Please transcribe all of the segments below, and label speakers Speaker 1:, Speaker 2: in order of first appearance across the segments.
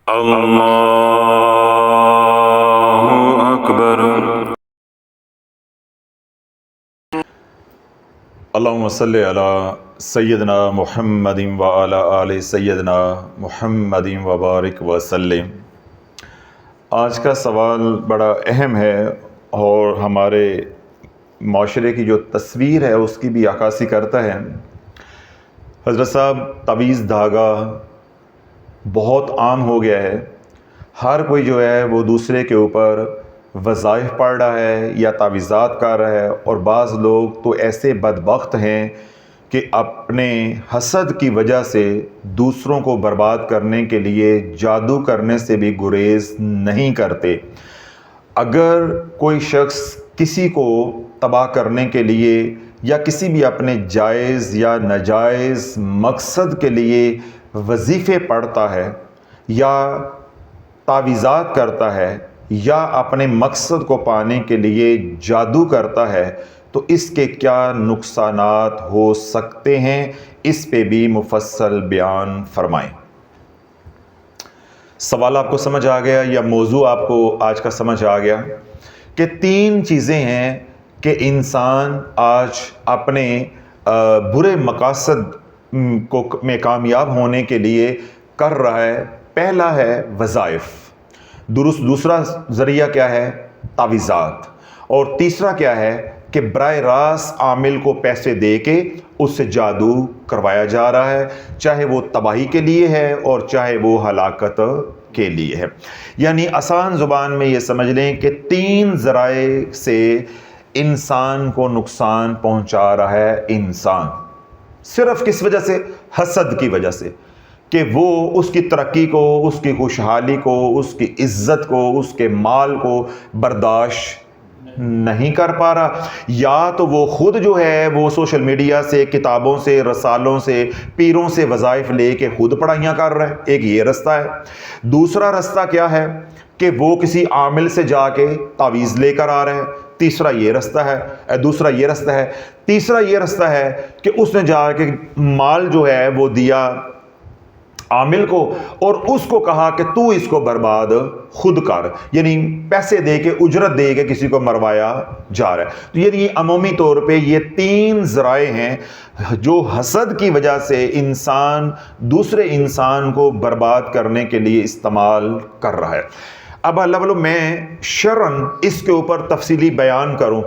Speaker 1: اللہ اکبر۔
Speaker 2: اللہم صلی علی سیدنا محمد وعلی آل سیدنا محمد وبارک وسلم۔ آج کا سوال بڑا اہم ہے اور ہمارے معاشرے کی جو تصویر ہے اس کی بھی عکاسی کرتا ہے۔ حضرت صاحب، تعویذ دھاگا بہت عام ہو گیا ہے۔ ہر کوئی جو ہے وہ دوسرے کے اوپر وظائف پڑھ رہا ہے یا تعویذات کر رہا ہے، اور بعض لوگ تو ایسے بدبخت ہیں کہ اپنے حسد کی وجہ سے دوسروں کو برباد کرنے کے لیے جادو کرنے سے بھی گریز نہیں کرتے۔ اگر کوئی شخص کسی کو تباہ کرنے کے لیے یا کسی بھی اپنے جائز یا ناجائز مقصد کے لیے وظیفے پڑھتا ہے یا تعویذات کرتا ہے یا اپنے مقصد کو پانے کے لیے جادو کرتا ہے تو اس کے کیا نقصانات ہو سکتے ہیں، اس پہ بھی مفصل بیان فرمائیں۔ سوال آپ کو سمجھ آ گیا یا موضوع آپ کو آج کا سمجھ آ گیا کہ تین چیزیں ہیں کہ انسان آج اپنے برے مقاصد میں کامیاب ہونے کے لیے کر رہا ہے۔ پہلا ہے وظائف، دوسرا ذریعہ کیا ہے؟ تعویذات، اور تیسرا کیا ہے کہ براہ راست عامل کو پیسے دے کے اس سے جادو کروایا جا رہا ہے، چاہے وہ تباہی کے لیے ہے اور چاہے وہ ہلاکت کے لیے ہے۔ یعنی آسان زبان میں یہ سمجھ لیں کہ تین ذرائع سے انسان کو نقصان پہنچا رہا ہے انسان، صرف کس وجہ سے؟ حسد کی وجہ سے، کہ وہ اس کی ترقی کو، اس کی خوشحالی کو، اس کی عزت کو، اس کے مال کو برداشت نہیں کر پا رہا، یا تو وہ خود جو ہے وہ سوشل میڈیا سے، کتابوں سے، رسالوں سے، پیروں سے وظائف لے کے خود پڑھائیاں کر رہا ہے۔ ایک یہ رستہ ہے۔ دوسرا رستہ کیا ہے کہ وہ کسی عامل سے جا کے تعویذ لے کر آ رہے ہیں۔ تیسرا یہ رستہ ہے، دوسرا یہ رستہ ہے۔ تیسرا یہ رستہ ہے کہ اس نے جا کے مال جو ہے وہ دیا عامل کو اور اس کو کہا کہ تو اس کو برباد خود کر، یعنی پیسے دے کے، اجرت دے کے کسی کو مروایا جا رہا ہے۔ تو یعنی عمومی طور پہ یہ تین ذرائع ہیں جو حسد کی وجہ سے انسان دوسرے انسان کو برباد کرنے کے لیے استعمال کر رہا ہے۔ اب اللہ میں شرعاً اس کے اوپر تفصیلی بیان کروں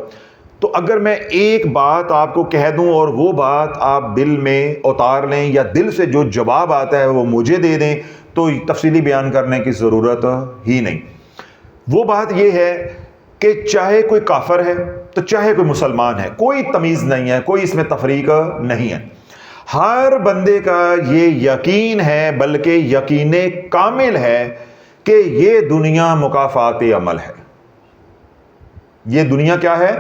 Speaker 2: تو اگر میں ایک بات آپ کو کہہ دوں اور وہ بات آپ دل میں اتار لیں یا دل سے جو جواب آتا ہے وہ مجھے دے دیں تو تفصیلی بیان کرنے کی ضرورت ہی نہیں۔ وہ بات یہ ہے کہ چاہے کوئی کافر ہے تو چاہے کوئی مسلمان ہے، کوئی تمیز نہیں ہے، کوئی اس میں تفریق نہیں ہے۔ ہر بندے کا یہ یقین ہے، بلکہ یقین کامل ہے کہ یہ دنیا مکافات عمل ہے۔ یہ دنیا کیا ہے؟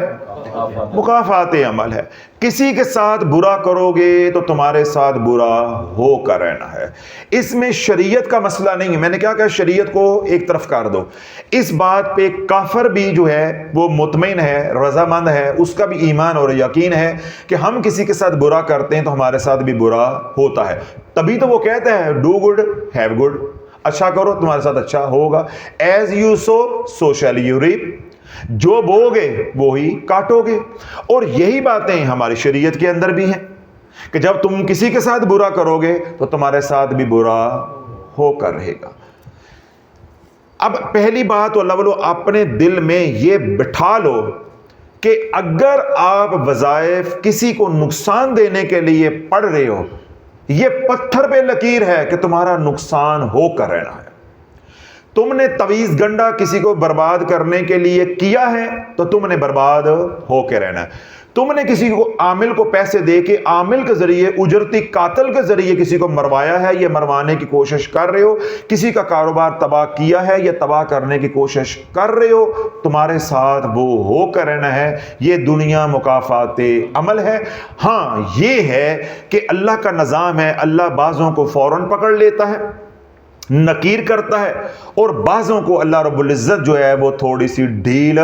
Speaker 2: مکافات عمل ہے۔ کسی کے ساتھ برا کرو گے تو تمہارے ساتھ برا ہو کر رہنا ہے۔ اس میں شریعت کا مسئلہ نہیں ہے۔ میں نے کیا کہا؟ شریعت کو ایک طرف کر دو۔ اس بات پہ کافر بھی جو ہے وہ مطمئن ہے، رضامند ہے، اس کا بھی ایمان اور یقین ہے کہ ہم کسی کے ساتھ برا کرتے ہیں تو ہمارے ساتھ بھی برا ہوتا ہے۔ تبھی تو وہ کہتے ہیں ڈو گڈ ہیو گڈ، اچھا کرو تمہارے ساتھ اچھا ہوگا۔ As you sow so shall you reap, جو بو گے وہی کاٹو گے۔ اور یہی باتیں ہماری شریعت کے اندر بھی ہیں کہ جب تم کسی کے ساتھ برا کرو گے تو تمہارے ساتھ بھی برا ہو کر رہے گا۔ اب پہلی بات تو اللہ اپنے دل میں یہ بٹھا لو کہ اگر آپ وظائف کسی کو نقصان دینے کے لیے پڑھ رہے ہو، یہ پتھر پہ لکیر ہے کہ تمہارا نقصان ہو کر رہنا ہے۔ تم نے تعویذ گنڈا کسی کو برباد کرنے کے لیے کیا ہے تو تم نے برباد ہو کے رہنا ہے۔ تم نے کسی کو عامل کو پیسے دے کے عامل کے ذریعے، اجرتی قاتل کے ذریعے کسی کو مروایا ہے یا مروانے کی کوشش کر رہے ہو، کسی کا کاروبار تباہ کیا ہے یا تباہ کرنے کی کوشش کر رہے ہو، تمہارے ساتھ وہ ہو کر رہنا ہے۔ یہ دنیا مکافات عمل ہے۔ ہاں یہ ہے کہ اللہ کا نظام ہے، اللہ بعضوں کو فوراً پکڑ لیتا ہے نکیر کرتا ہے، اور بعضوں کو اللہ رب العزت جو ہے وہ تھوڑی سی ڈھیل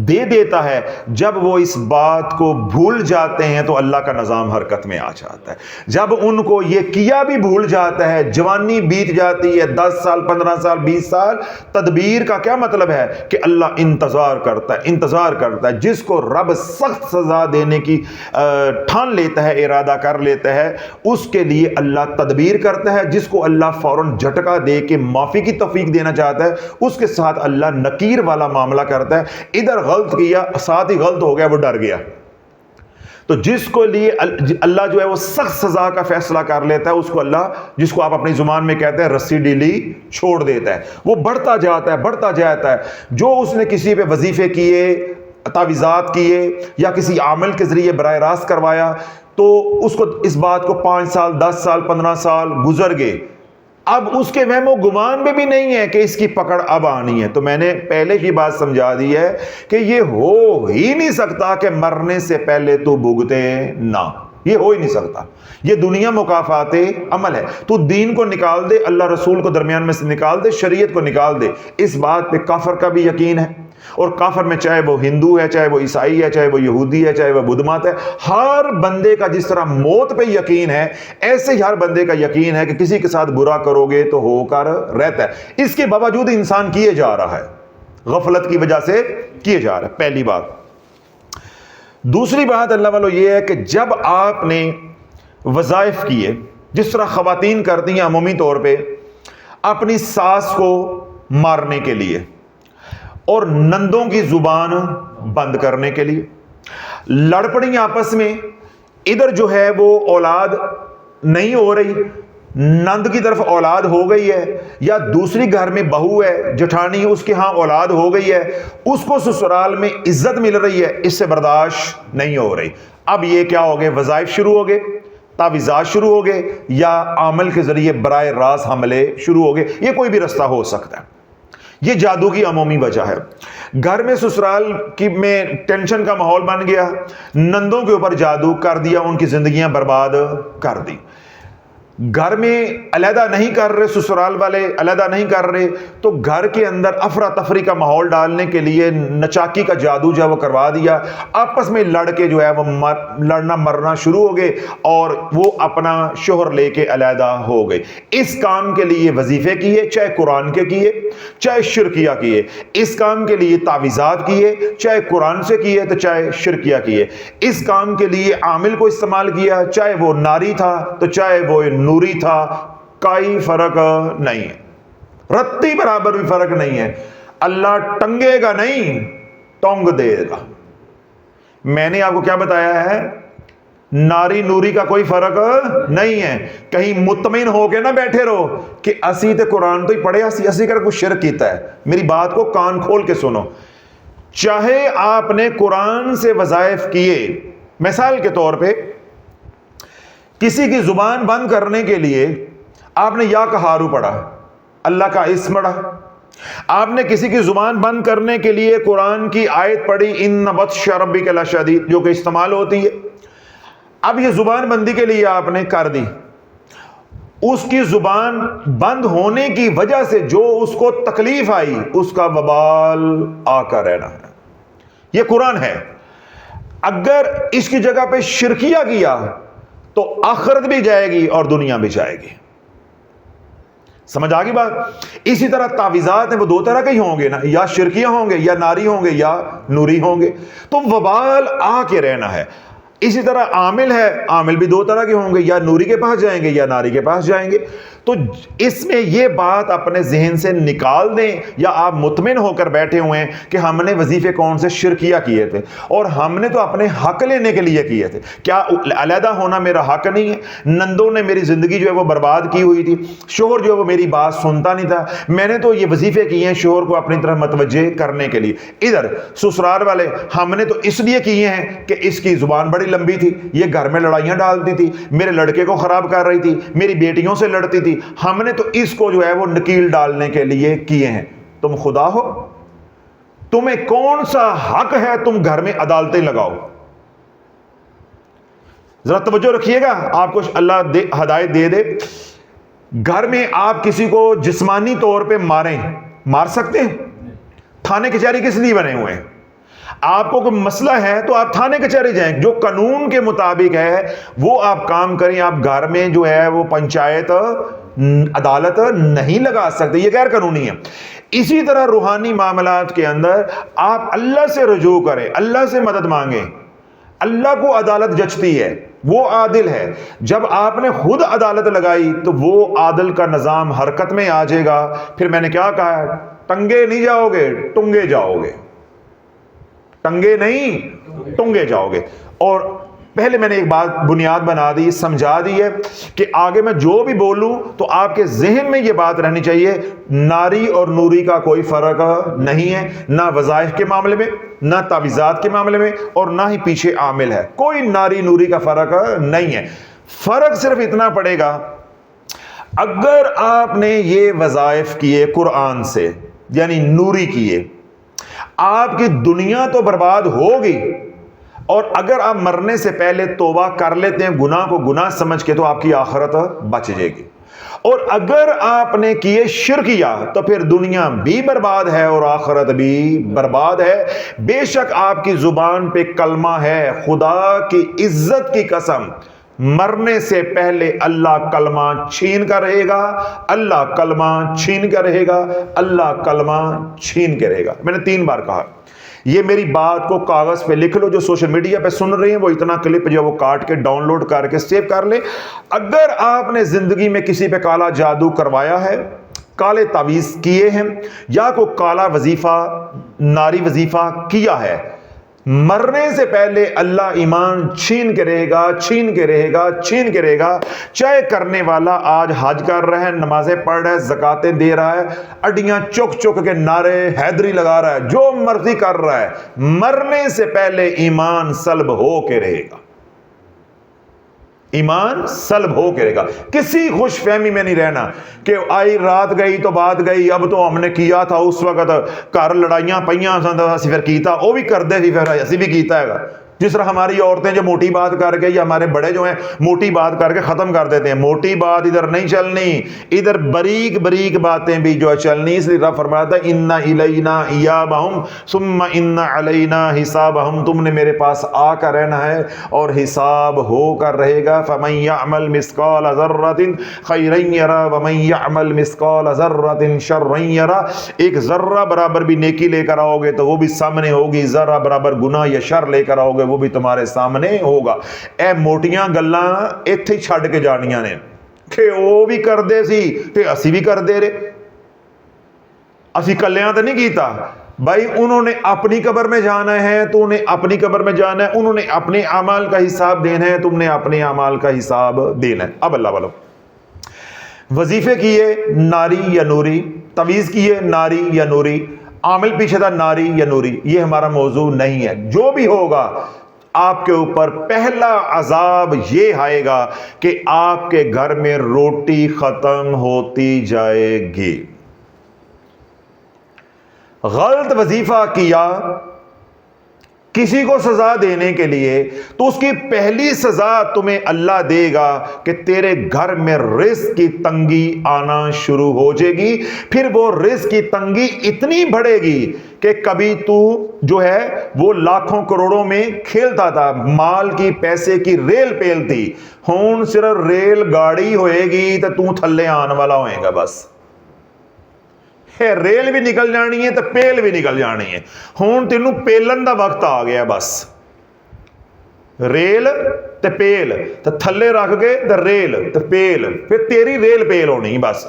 Speaker 2: دے دیتا ہے۔ جب وہ اس بات کو بھول جاتے ہیں تو اللہ کا نظام حرکت میں آ جاتا ہے۔ جب ان کو یہ کیا بھی بھول جاتا ہے، جوانی بیت جاتی ہے، 10 سال 15 سال 20 سال، تدبیر کا کیا مطلب ہے کہ اللہ انتظار کرتا ہے۔ جس کو رب سخت سزا دینے کی ٹھان لیتا ہے، ارادہ کر لیتا ہے، اس کے لیے اللہ تدبیر کرتا ہے۔ جس کو اللہ فوراً جھٹکا دے کے معافی کی توفیق دینا چاہتا ہے، اس کے ساتھ اللہ نکیر والا معاملہ کرتا ہے۔ ادھر غلط کیا، ساتھ ہی غلط ہو گیا، وہ ڈر گیا۔ تو جس کو لیے اللہ جو ہے وہ سخت سزا کا فیصلہ کر لیتا ہے، اس کو اللہ، جس کو آپ اپنی زبان میں کہتے ہیں رسی ڈیلی، چھوڑ دیتا ہے۔ وہ بڑھتا جاتا ہے۔ جو اس نے کسی پہ وظیفے کیے، تعویذات کیے، یا کسی عامل کے ذریعے براہ راست کروایا، تو اس کو اس بات کو 5 سال 10 سال 15 سال گزر گئے، اب اس کے وہم و گمان میں بھی نہیں ہے کہ اس کی پکڑ اب آنی ہے۔ تو میں نے پہلے ہی بات سمجھا دی ہے کہ یہ ہو ہی نہیں سکتا کہ مرنے سے پہلے تو بھگتے نہ، یہ ہو ہی نہیں سکتا۔ یہ دنیا مکافات عمل ہے۔ تو دین کو نکال دے، اللہ رسول کو درمیان میں سے نکال دے، شریعت کو نکال دے، اس بات پہ کافر کا بھی یقین ہے۔ اور کافر میں چاہے وہ ہندو ہے، چاہے وہ عیسائی ہے، چاہے وہ یہودی ہے، چاہے وہ بدھ مت ہے، ہر بندے کا جس طرح موت پہ یقین ہے، ایسے ہی ہر بندے کا یقین ہے کہ کسی کے ساتھ برا کرو گے تو ہو کر رہتا ہے۔ اس کے باوجود انسان کیے جا رہا ہے، غفلت کی وجہ سے کیے جا رہا ہے، پہلی بات۔ دوسری بات اللہ والو یہ ہے کہ جب آپ نے وظائف کیے، جس طرح خواتین کرتی ہیں عمومی طور پہ اپنی ساس کو مارنے کے لیے اور نندوں کی زبان بند کرنے کے لیے، لڑ پڑی آپس میں، ادھر جو ہے وہ اولاد نہیں ہو رہی، نند کی طرف اولاد ہو گئی ہے، یا دوسری گھر میں بہو ہے، جٹھانی، اس کے ہاں اولاد ہو گئی ہے، اس کو سسرال میں عزت مل رہی ہے، اس سے برداشت نہیں ہو رہی۔ اب یہ کیا ہو گئے؟ وظائف شروع ہو گئے، تعویذات شروع ہو گئے، یا عمل کے ذریعے براہ راست حملے شروع ہو گئے۔ یہ کوئی بھی رستہ ہو سکتا ہے۔ یہ جادو کی عمومی وجہ ہے۔ گھر میں سسرال کی میں ٹینشن کا ماحول بن گیا، نندوں کے اوپر جادو کر دیا، ان کی زندگیاں برباد کر دی۔ گھر میں علیحدہ نہیں کر رہے، سسرال والے علیحدہ نہیں کر رہے، تو گھر کے اندر افراتفری کا ماحول ڈالنے کے لیے نچاکی کا جادو جو ہے وہ کروا دیا، آپس میں لڑ کے جو ہے وہ لڑنا مرنا شروع ہو گئے، اور وہ اپنا شوہر لے کے علیحدہ ہو گئے۔ اس کام کے لیے وظیفے کیے، چاہے قرآن کے کیے، چاہے شرکیہ کیے، اس کام کے لیے تعویذات کیے، چاہے قرآن سے کیے تو چاہے شرکیہ کیے، اس کام کے لیے عامل کو استعمال کیا، چاہے وہ ناری تھا تو چاہے وہ نوری تھا، کوئی فرق نہیں ہے، رتی برابر بھی فرق نہیں ہے۔ اللہ ٹنگے گا نہیں، ٹونگ دے گا۔ میں نے آپ کو کیا بتایا ہے؟ ناری نوری کا کوئی فرق نہیں ہے۔ کہیں مطمئن ہو کے نہ بیٹھے رہو کہ اسی تے قرآن تو ہی پڑھے، اسی کر کچھ شرک کیتا ہے۔ میری بات کو کان کھول کے سنو۔ چاہے آپ نے قرآن سے وظائف کیے، مثال کے طور پہ کسی کی زبان بند کرنے کے لیے آپ نے یا کہارو پڑھا، اللہ کا اسم پڑھا، آپ نے کسی کی زبان بند کرنے کے لیے قرآن کی آیت پڑھی، ان بطش ربک لشدید، جو کہ استعمال ہوتی ہے۔ اب یہ زبان بندی کے لیے آپ نے کر دی، اس کی زبان بند ہونے کی وجہ سے جو اس کو تکلیف آئی، اس کا وبال آ کر رہنا ہے۔ یہ قرآن ہے۔ اگر اس کی جگہ پہ شرکیہ کیا تو آخرت بھی جائے گی اور دنیا بھی جائے گی۔ سمجھ آگی بات؟ اسی طرح تعویذات ہیں، وہ دو طرح کے ہی ہوں گے نا، یا شرکیہ ہوں گے، یا ناری ہوں گے، یا نوری ہوں گے، تو وبال آ کے رہنا ہے۔ اسی طرح عامل ہے، عامل بھی دو طرح کے ہوں گے، یا نوری کے پاس جائیں گے یا ناری کے پاس جائیں گے۔ تو اس میں یہ بات اپنے ذہن سے نکال دیں، یا آپ مطمئن ہو کر بیٹھے ہوئے ہیں کہ ہم نے وظیفے کون سے شرکیہ کیے تھے، اور ہم نے تو اپنے حق لینے کے لیے کیے تھے۔ کیا علیحدہ ہونا میرا حق نہیں ہے؟ نندوں نے میری زندگی جو ہے وہ برباد کی ہوئی تھی، شوہر جو ہے وہ میری بات سنتا نہیں تھا، میں نے تو یہ وظیفے کیے ہیں شوہر کو اپنی طرف متوجہ کرنے کے لیے۔ ادھر سسرال والے ہم نے تو اس لیے کیے ہیں کہ اس کی زبان بڑی لمبی تھی، یہ گھر میں لڑائیاں ڈالتی تھی، میرے لڑکے کو خراب کر رہی تھی، میری بیٹیوں سے لڑتی تھی، ہم نے تو اس کو جو ہے وہ نکیل ڈالنے کے لیے کیے ہیں۔ تم خدا ہو؟ تمہیں کون سا حق ہے تم گھر میں عدالتیں لگاؤ؟ ذرا توجہ رکھیے گا، آپ کو اللہ ہدایت دے دے۔ گھر میں آپ کسی کو جسمانی طور پہ مار سکتے ہیں؟ تھانے کچہری کس لیے بنے ہوئے ہیں؟ آپ کو کوئی مسئلہ ہے تو آپ تھانے کچہری جائیں، جو قانون کے مطابق ہے وہ آپ کام کریں. آپ گھر میں جو ہے وہ پنچایت عدالت نہیں لگا سکتے، یہ غیر قانونی ہے. اسی طرح روحانی معاملات کے اندر آپ اللہ سے رجوع کریں، اللہ سے مدد مانگیں. اللہ کو عدالت جچتی ہے، وہ عادل ہے. جب آپ نے خود عدالت لگائی تو وہ عادل کا نظام حرکت میں آ جائے گا. پھر میں نے کیا کہا ہے، ٹنگے نہیں جاؤ گے، ٹنگے جاؤ گے. ٹنگے نہیں، ٹنگے جاؤ گے. اور پہلے میں نے ایک بات بنیاد بنا دی، سمجھا دی ہے کہ آگے میں جو بھی بولوں تو آپ کے ذہن میں یہ بات رہنی چاہیے، ناری اور نوری کا کوئی فرق نہیں ہے، نہ وظائف کے معاملے میں، نہ تعویذات کے معاملے میں، اور نہ ہی پیچھے عامل ہے. کوئی ناری نوری کا فرق نہیں ہے. فرق صرف اتنا پڑے گا، اگر آپ نے یہ وظائف کیے قرآن سے، یعنی نوری کیے، آپ کی دنیا تو برباد ہوگی، اور اگر آپ مرنے سے پہلے توبہ کر لیتے ہیں گناہ کو گناہ سمجھ کے تو آپ کی آخرت بچ جائے گی. اور اگر آپ نے کیے شرکیہ تو پھر دنیا بھی برباد ہے اور آخرت بھی برباد ہے. بے شک آپ کی زبان پہ کلمہ ہے، خدا کی عزت کی قسم، مرنے سے پہلے اللہ کلمہ چھین کر رہے گا، اللہ کلمہ چھین کر رہے گا، اللہ کلمہ چھین کے رہے گا. میں نے 3 بار کہا، یہ میری بات کو کاغذ پہ لکھ لو. جو سوشل میڈیا پہ سن رہے ہیں وہ اتنا کلپ جو وہ کاٹ کے ڈاؤن لوڈ کر کے سیو کر لیں. اگر آپ نے زندگی میں کسی پہ کالا جادو کروایا ہے، کالے تعویذ کیے ہیں، یا کوئی کالا وظیفہ ناری وظیفہ کیا ہے، مرنے سے پہلے اللہ ایمان چھین کے رہے گا، چھین کے رہے گا، چھین کے رہے گا. چاہے کرنے والا آج حج کر رہا ہے، نمازیں پڑھ رہا ہے، زکاتیں دے رہا ہے، اڈیاں چک چک کے نعرے حیدری لگا رہا ہے، جو مرضی کر رہا ہے، مرنے سے پہلے ایمان سلب ہو کے رہے گا. ایمان سلب ہو کے رہے گا. کسی خوش فہمی میں نہیں رہنا کہ آئی رات گئی تو بات گئی، اب تو ہم نے کیا تھا اس وقت گھر لڑائیاں پئیاں اسی پھر کیتا، وہ بھی کر دے سی پھر اسی بھی کیتا ہے گا. جس طرح ہماری عورتیں جو موٹی بات کر کے، یا ہمارے بڑے جو ہیں موٹی بات کر کے ختم کر دیتے ہیں. موٹی بات ادھر نہیں چلنی، ادھر بریک بریک باتیں بھی جو چلنی. اس لیے رب فرماتا ہے ان الینا ایابہم ثم ان علینا حسابہم. تم نے میرے پاس آ کر رہنا ہے اور حساب ہو کر رہے گا. فمن یعمل مثقال ذرۃ خیرا یرا ومن یعمل مثقال ذرۃ شرا یرا. ایک ذرہ برابر بھی نیکی لے کر آؤ گے تو وہ بھی سامنے ہوگی، ذرہ برابر گناہ یا شر لے کر آؤ گے وہ بھی تمہارے سامنے ہوگا. اے موٹیاں گلاں ایتھے ہی چھڈ کے جانیاں نے کہ وہ بھی کر دے سی تے اسی بھی کر دے رہے. اسی کلیاں تو نہیں کیتا بھائی. انہوں نے اپنی قبر میں جانا ہے، تو انہیں اپنی قبر میں جانا ہے. انہوں نے اپنے اعمال کا حساب دینا ہے، تم نے اپنے اعمال کا حساب دینا ہے. اب اللہ والو، وظیفے کیے ناری یا نوری، تعویذ کیے ناری یا نوری، عامل پیچھے تھا ناری یا نوری، یہ ہمارا موضوع نہیں ہے. جو بھی ہوگا آپ کے اوپر پہلا عذاب یہ آئے گا کہ آپ کے گھر میں روٹی ختم ہوتی جائے گی. غلط وظیفہ کیا کسی کو سزا دینے کے لیے تو اس کی پہلی سزا تمہیں اللہ دے گا کہ تیرے گھر میں رزق کی تنگی آنا شروع ہو جائے گی. پھر وہ رزق کی تنگی اتنی بڑھے گی کہ کبھی تو جو ہے وہ لاکھوں کروڑوں میں کھیلتا تھا، مال کی پیسے کی ریل پیل تھی، ہون صرف ریل گاڑی ہوئے گی تو تو تھلے آن والا ہوئے گا. بس ریل بھی نکل جانی ہے تو پیل بھی نکل جانی ہے. ہون تینوں پیلن دا وقت آ گیا. بس ریل تے پیل تے تھلے رکھ گئے تے ریل تے پیل، پھر تیری ریل پیل ہونی. بس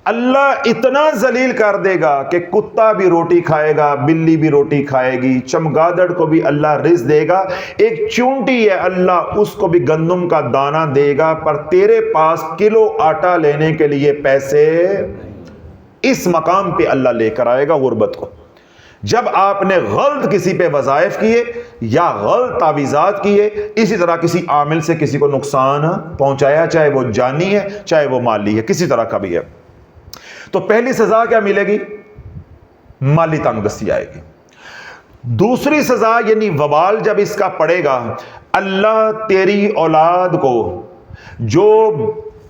Speaker 2: اللہ اتنا ذلیل کر دے گا کہ کتا بھی روٹی کھائے گا، بلی بھی روٹی کھائے گی، چمگادڑ کو بھی اللہ رزق دے گا. ایک چونٹی ہے اللہ اس کو بھی گندم کا دانہ دے گا، پر تیرے پاس کلو آٹا لینے کے لیے پیسے. اس مقام پہ اللہ لے کر آئے گا غربت کو. جب آپ نے غلط کسی پہ وظائف کیے یا غلط تعویذات کیے، اسی طرح کسی عامل سے کسی کو نقصان پہنچایا، چاہے وہ جانی ہے چاہے وہ مالی ہے، کسی طرح کا بھی ہے، تو پہلی سزا کیا ملے گی؟ مالی تنگ دستی آئے گی. دوسری سزا یعنی وبال جب اس کا پڑے گا، اللہ تیری اولاد کو جو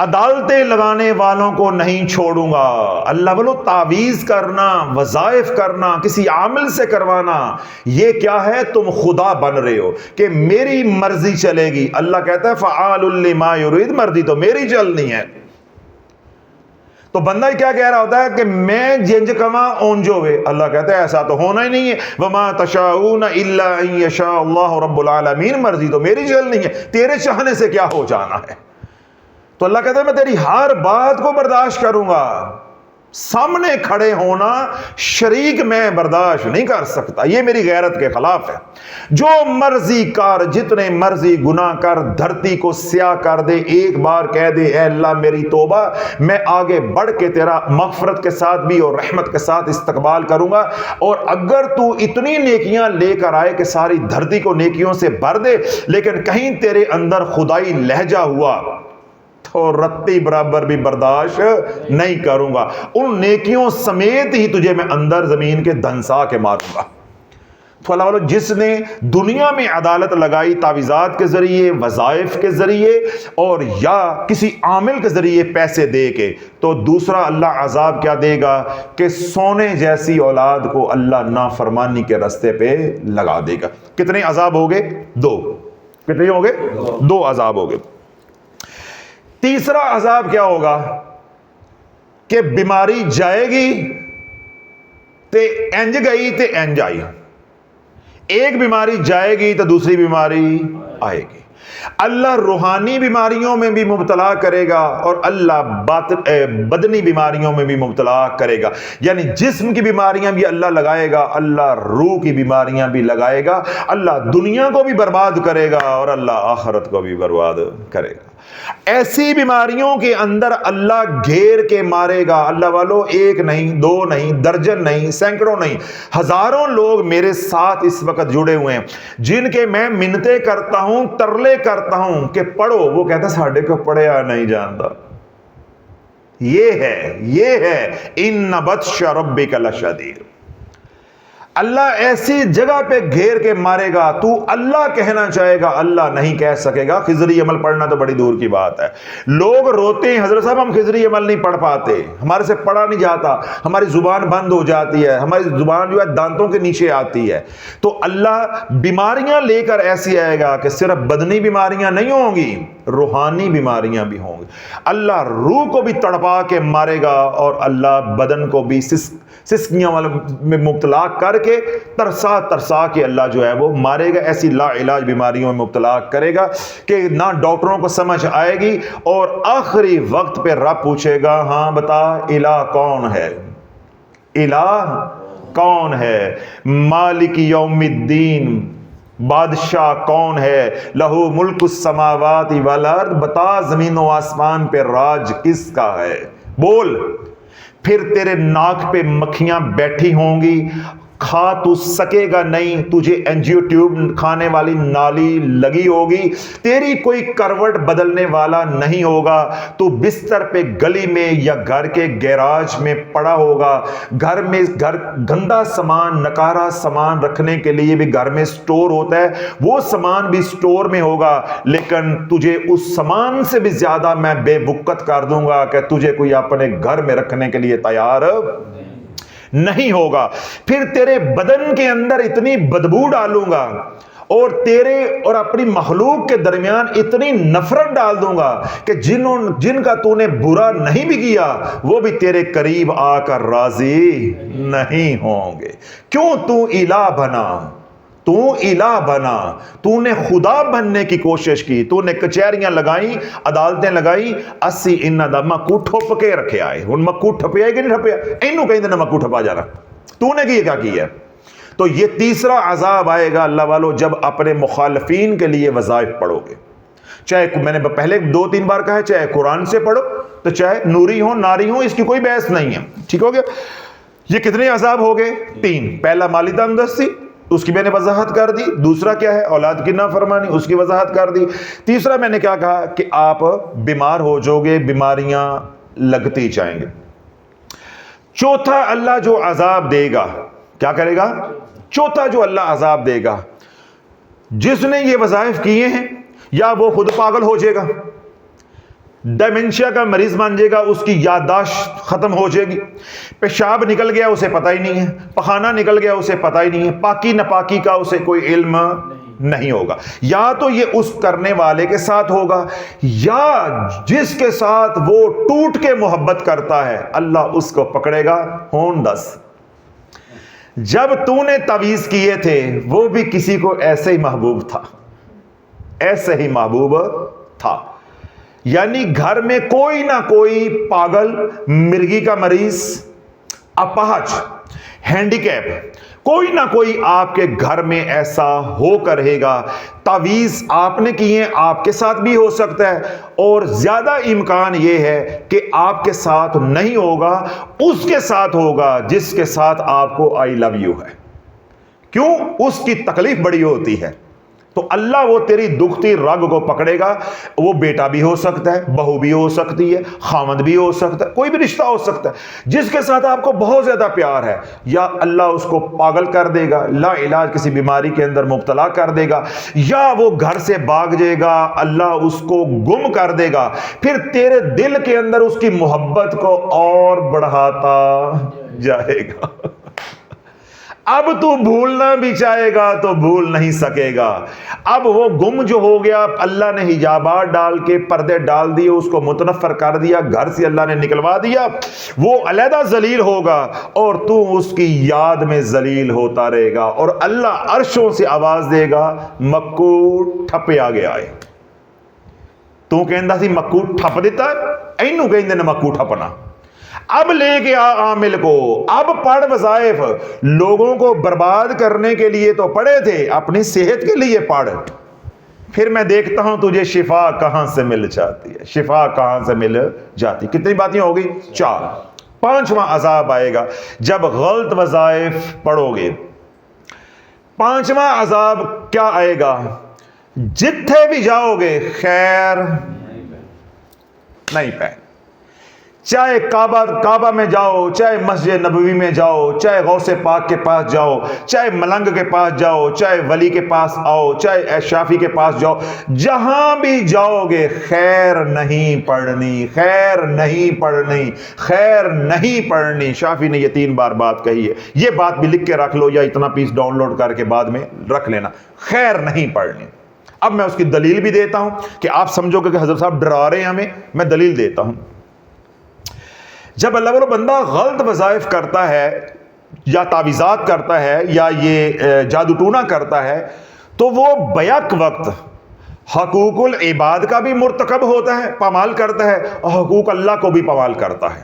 Speaker 2: عدالتیں لگانے والوں کو نہیں چھوڑوں گا. اللہ بولو تعویذ کرنا، وظائف کرنا، کسی عامل سے کروانا، یہ کیا ہے؟ تم خدا بن رہے ہو کہ میری مرضی چلے گی. اللہ کہتا ہے فعال لما یرید، مرضی تو میری چلنی ہے. تو بندہ کیا کہہ رہا ہوتا ہے کہ میں جنج کما اونجو ہوئے. اللہ کہتا ہے ایسا تو ہونا ہی نہیں ہے. وما تشاؤون الا ان یشاء اللہ رب العالمین، مرضی تو میری چلنی ہے، تیرے چاہنے سے کیا ہو جانا ہے. تو اللہ کہتا ہے میں تیری ہر بات کو برداشت کروں گا. سامنے کھڑے ہونا شریک میں برداشت نہیں کر سکتا، یہ میری غیرت کے خلاف ہے. جو مرضی کر، جتنے مرضی گناہ کر، دھرتی کو سیاہ کر دے، ایک بار کہہ دے اے اللہ میری توبہ، میں آگے بڑھ کے تیرا مغفرت کے ساتھ بھی اور رحمت کے ساتھ استقبال کروں گا. اور اگر تو اتنی نیکیاں لے کر آئے کہ ساری دھرتی کو نیکیوں سے بھر دے، لیکن کہیں تیرے اندر خدائی لہجہ ہوا تو رتی برابر بھی برداشت نہیں کروں گا. ان نیکیوں سمیت ہی تجھے میں اندر زمین کے دھنسا کے ماروں گا. تو اللہ والو جس نے دنیا میں عدالت لگائی تعویذات کے ذریعے، وظائف کے ذریعے اور یا کسی عامل کے ذریعے پیسے دے کے، تو دوسرا اللہ عذاب کیا دے گا کہ سونے جیسی اولاد کو اللہ نافرمانی کے راستے پہ لگا دے گا. کتنے عذاب ہو گئے؟ 2. کتنے ہو گئے؟ 2 عذاب ہو گئے. تیسرا عذاب کیا ہوگا کہ بیماری جائے گی تے انج گئی تے انج آئی. ایک بیماری جائے گی تو دوسری بیماری آئے گی. اللہ روحانی بیماریوں میں بھی مبتلا کرے گا اور اللہ بدنی بیماریوں میں بھی مبتلا کرے گا. یعنی جسم کی بیماریاں بھی اللہ لگائے گا، اللہ روح کی بیماریاں بھی لگائے گا. اللہ دنیا کو بھی برباد کرے گا اور اللہ آخرت کو بھی برباد کرے گا. ایسی بیماریوں کے اندر اللہ گھیر کے مارے گا. اللہ والو ایک نہیں، 2 نہیں، درجن نہیں، سینکڑوں نہیں، ہزاروں لوگ میرے ساتھ اس وقت جڑے ہوئے ہیں جن کے میں منتیں کرتا ہوں، ترلے کرتا ہوں کہ پڑھو. وہ کہتا ہے ساڑھے کو پڑھیا نہیں جانتا. یہ ہے ان بطش ربک لشدید. اللہ ایسی جگہ پہ گھیر کے مارے گا، تو اللہ کہنا چاہے گا اللہ نہیں کہہ سکے گا. خضری عمل پڑھنا تو بڑی دور کی بات ہے. لوگ روتے ہیں حضرت صاحب ہم خضری عمل نہیں پڑھ پاتے، ہمارے سے پڑھا نہیں جاتا، ہماری زبان بند ہو جاتی ہے، ہماری زبان جو ہے دانتوں کے نیچے آتی ہے. تو اللہ بیماریاں لے کر ایسی آئے گا کہ صرف بدنی بیماریاں نہیں ہوں گی، روحانی بیماریاں بھی ہوں گی. اللہ روح کو بھی تڑپا کے مارے گا اور اللہ بدن کو بھی سسکیاں میں مبتلا کر کے ترسا ترسا کے اللہ جو ہے وہ مارے گا. ایسی لا علاج بیماریوں میں مبتلا کرے گا کہ نہ ڈاکٹروں کو سمجھ آئے گی. اور آخری وقت پہ رب پوچھے گا ہاں بتا الہ کون ہے، الہ کون ہے، مالک یوم الدین، بادشاہ کون ہے، لہو ملک السماوات والارض، بتا زمین و آسمان پہ راج کس کا ہے، بول. پھر تیرے ناک پہ مکھیاں بیٹھی ہوں گی، کھا تو سکے گا نہیں، تجھے انجیو ٹیوب کھانے والی نالی لگی ہوگی، تیری کوئی کروٹ بدلنے والا نہیں ہوگا، تو بستر پہ گلی میں یا گھر کے گیراج میں پڑا ہوگا. گھر گندا سامان، نکارا سامان رکھنے کے لیے بھی گھر میں سٹور ہوتا ہے، وہ سامان بھی سٹور میں ہوگا، لیکن تجھے اس سامان سے بھی زیادہ میں بے وقت کر دوں گا کہ تجھے کوئی اپنے گھر میں رکھنے کے لیے تیار نہیں ہوگا. پھر تیرے بدن کے اندر اتنی بدبو ڈالوں گا اور تیرے اور اپنی مخلوق کے درمیان اتنی نفرت ڈال دوں گا کہ جن کا تو نے برا نہیں بھی کیا وہ بھی تیرے قریب آ کر راضی نہیں ہوں گے. کیوں تو الہ بنا، تو الہ بنا، تو نے خدا بننے کی کوشش کی، تو نے کچہریاں لگائیں، عدالتیں لگائی، 80 انہ دا مکو ٹھپ کے رکھے آئے. ہن مکو ٹھپیا ہے کہ نہیں ٹھپیا؟ اینو کہیں دے مکو ٹھپا جانا، تو نے کیا کیا ہے. تو یہ تیسرا عذاب آئے گا اللہ والو جب اپنے مخالفین کے لیے وظائف پڑھو گے. چاہے میں نے پہلے 2-3 بار کہا ہے چاہے قرآن سے پڑھو تو چاہے نوری ہو ناری ہو، اس کی کوئی بحث نہیں ہے. ٹھیک ہو گیا؟ یہ کتنے عذاب ہو گئے؟ 3. پہلا مالی تنگ دستی، اس کی میں نے وضاحت کر دی. دوسرا کیا ہے؟ اولاد کی نافرمانی، اس کی وضاحت کر دی. تیسرا میں نے کیا کہا کہ آپ بیمار ہو جاؤ گے، بیماریاں لگتی جائیں گے. چوتھا اللہ جو عذاب دے گا کیا کرے گا؟ چوتھا جو اللہ عذاب دے گا، جس نے یہ وظائف کیے ہیں یا وہ خود پاگل ہو جائے گا ڈیمنشیا کا مریض بن جائے گا, اس کی یادداشت ختم ہو جائے گی. پیشاب نکل گیا اسے پتہ ہی نہیں ہے, پخانہ نکل گیا اسے پتہ ہی نہیں ہے, پاکی ناپاکی کا اسے کوئی علم نہیں ہوگا. یا تو یہ اس کرنے والے کے ساتھ ہوگا, یا جس کے ساتھ وہ ٹوٹ کے محبت کرتا ہے اللہ اس کو پکڑے گا. ہون دس, جب تو نے تعویذ کیے تھے وہ بھی کسی کو ایسے ہی محبوب تھا, ایسے ہی محبوب تھا. یعنی گھر میں کوئی نہ کوئی پاگل, مرگی کا مریض, اپاہج, ہینڈی کیپ, کوئی نہ کوئی آپ کے گھر میں ایسا ہو کر رہے گا. تعویذ آپ نے کیے, آپ کے ساتھ بھی ہو سکتا ہے, اور زیادہ امکان یہ ہے کہ آپ کے ساتھ نہیں ہوگا, اس کے ساتھ ہوگا جس کے ساتھ آپ کو آئی لو یو ہے. کیوں؟ اس کی تکلیف بڑی ہوتی ہے. تو اللہ وہ تیری دکھتی رگ کو پکڑے گا. وہ بیٹا بھی ہو سکتا ہے, بہو بھی ہو سکتی ہے, خامد بھی ہو سکتا ہے, کوئی بھی رشتہ ہو سکتا ہے جس کے ساتھ آپ کو بہت زیادہ پیار ہے. یا اللہ اس کو پاگل کر دے گا, لا علاج کسی بیماری کے اندر مبتلا کر دے گا, یا وہ گھر سے بھاگ جائے گا, اللہ اس کو گم کر دے گا. پھر تیرے دل کے اندر اس کی محبت کو اور بڑھاتا جائے گا. اب تو بھولنا بھی چاہے گا تو بھول نہیں سکے گا. اب وہ گم جو ہو گیا, اللہ نے حجابات ڈال کے پردے ڈال دیے, اس کو متنفر کر دیا, گھر سے اللہ نے نکلوا دیا, وہ علیحدہ ذلیل ہوگا اور تو اس کی یاد میں ذلیل ہوتا رہے گا. اور اللہ عرشوں سے آواز دے گا, مکو ٹھپیا گیا ہے. تو کہندا سی مکو ٹھپ دیتا ہے, اینو کہندے نے مکو ٹھپنا. اب لے کے عامل کو, اب پڑھ وظائف. لوگوں کو برباد کرنے کے لیے تو پڑھے تھے, اپنی صحت کے لیے پڑھ. پھر میں دیکھتا ہوں تجھے شفا کہاں سے مل جاتی ہے, شفا کہاں سے مل جاتی. کتنی باتیں ہوگی؟ 4. 5واں عذاب آئے گا جب غلط وظائف پڑھو گے. 5واں عذاب کیا آئے گا؟ جتھے بھی جاؤ گے خیر نہیں پہ. چاہے کعبہ میں جاؤ, چاہے مسجد نبوی میں جاؤ, چاہے غوث پاک کے پاس جاؤ, چاہے ملنگ کے پاس جاؤ, چاہے ولی کے پاس آؤ, چاہے شافی کے پاس جاؤ, جہاں بھی جاؤ گے خیر نہیں پڑھنی, خیر نہیں پڑھنی, خیر نہیں پڑھنی. شافی نے یہ 3 بار بات کہی ہے. یہ بات بھی لکھ کے رکھ لو یا اتنا پیس ڈاؤن لوڈ کر کے بعد میں رکھ لینا, خیر نہیں پڑھنی. اب میں اس کی دلیل بھی دیتا ہوں کہ آپ سمجھو کہ حضرت صاحب ڈرا رہے ہیں ہمیں. میں دلیل دیتا ہوں. جب اللہ والا بندہ غلط وظائف کرتا ہے یا تعویذات کرتا ہے یا یہ جادو ٹونا کرتا ہے تو وہ بیک وقت حقوق العباد کا بھی مرتکب ہوتا ہے, پامال کرتا ہے, اور حقوق اللہ کو بھی پامال کرتا ہے.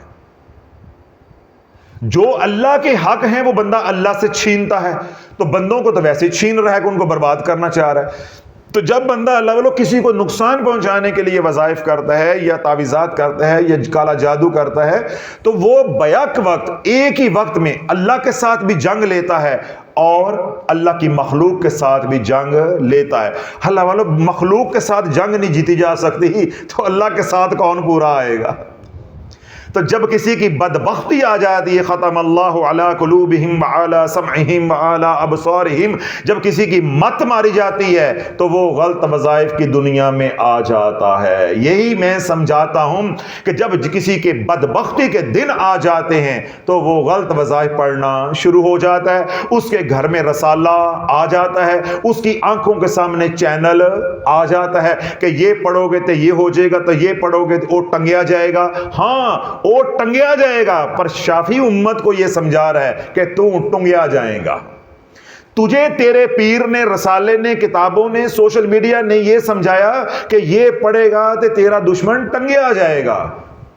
Speaker 2: جو اللہ کے حق ہیں وہ بندہ اللہ سے چھینتا ہے, تو بندوں کو تو ویسے چھین رہا ہے کہ ان کو برباد کرنا چاہ رہا ہے. تو جب بندہ اللہ والوں کسی کو نقصان پہنچانے کے لیے وظائف کرتا ہے یا تعویذات کرتا ہے یا کالا جادو کرتا ہے تو وہ بیک وقت ایک ہی وقت میں اللہ کے ساتھ بھی جنگ لیتا ہے اور اللہ کی مخلوق کے ساتھ بھی جنگ لیتا ہے. اللہ والوں مخلوق کے ساتھ جنگ نہیں جیتی جا سکتی تو اللہ کے ساتھ کون پورا آئے گا؟ تو جب کسی کی بدبختی آ جاتی ہے, ختم اللہ علی قلوبہم وعلی سمعہم وعلی ابصارہم, جب کسی کی مت ماری جاتی ہے تو وہ غلط وظائف کی دنیا میں آ جاتا ہے. یہی میں سمجھاتا ہوں کہ جب کسی کے بدبختی کے دن آ جاتے ہیں تو وہ غلط وظائف پڑھنا شروع ہو جاتا ہے, اس کے گھر میں رسالہ آ جاتا ہے, اس کی آنکھوں کے سامنے چینل آ جاتا ہے کہ یہ پڑھو گے تو یہ ہو جائے گا, تو یہ پڑھو گے تو وہ ٹنگیا جائے گا. ہاں وہ ٹنگیا جائے گا, پر شافی امت کو یہ سمجھا رہا ہے کہ تو ٹنگیا جائے گا. تجھے تیرے پیر نے, رسالے نے, کتابوں نے, سوشل میڈیا نے یہ سمجھایا کہ یہ پڑھے گا تو تیرا دشمن ٹنگیا جائے گا.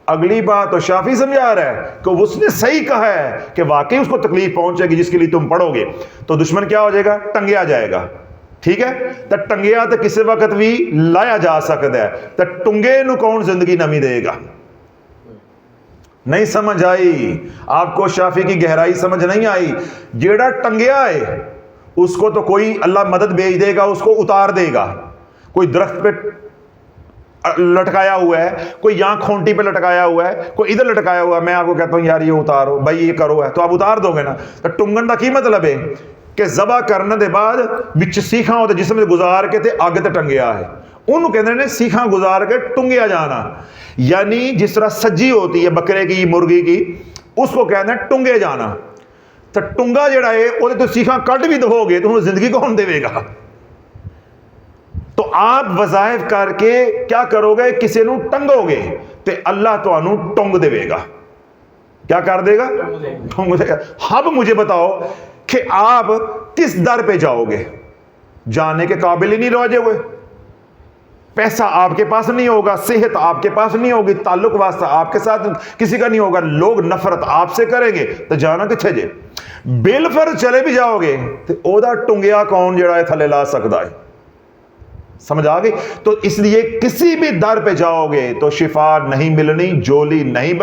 Speaker 2: اگلی بات تو شافی سمجھا رہا ہے کہ اس نے صحیح کہا ہے کہ واقعی اس کو تکلیف پہنچے گی جس کے لیے تم پڑھو گے, تو دشمن کیا ہو جائے گا؟ ٹنگیا جائے گا. ٹھیک ہے, تو ٹنگیا تو کسی وقت بھی لایا جا سکتا ہے, تو ٹنگے نو کون زندگی نمی دے گا؟ نہیں سمجھ آئی آپ کو؟ شافی کی گہرائی سمجھ نہیں آئی. جیڑا ٹنگیا ہے اس کو تو کوئی اللہ مدد بھیج دے گا, اس کو اتار دے گا. کوئی درخت پہ لٹکایا ہوا ہے, کوئی یہاں کھونٹی پہ لٹکایا ہوا ہے, کوئی ادھر لٹکایا ہوا ہے, میں آپ کو کہتا ہوں یار یہ اتارو بھائی, یہ کرو ہے, تو آپ اتار دو گے نا. تو ٹنگن کا کی مطلب ہے کہ ذبح کرنے دے بعد بچ سیکھاں ہوتے جسم سے گزار کے تے آگے تے ٹنگیا ہے, انہوں کہتے ہیں سیکھاں گزار کے ٹنگیا جانا. یعنی جس طرح سجی ہوتی ہے بکرے کی مرغی کی, اس کو کہتے ہیں ٹنگے جانا. تو ٹنگا جڑا ہے وہ تو سیکھاں کٹ بھی دو گے تو زندگی کون دے گا. تو آپ وظائف کر کے کیا کرو گے, کسی نو ٹنگو گے تو اللہ تو انو ٹنگ دے گا. کیا کر دے گا؟ ٹنگ دے گا. اب مجھے بتاؤ کہ آپ کس در پہ جاؤ گے؟ جانے کے قابل ہی نہیں رہ جائے ہوئے. پیسہ آپ کے پاس نہیں ہوگا, صحت آپ کے پاس نہیں ہوگی, تعلق واسطہ آپ کے ساتھ کسی کا نہیں ہوگا, لوگ نفرت آپ سے کریں گے, تو جانا کتھے جے؟ بالفرض چلے بھی جاؤ گے تو او دا ٹنگیا کون جڑا ہے تھلے لا سکتا ہے. سمجھ آ گئی؟ تو اس لیے کسی بھی در پہ جاؤ گے تو شفا نہیں ملنی, جولی نہیں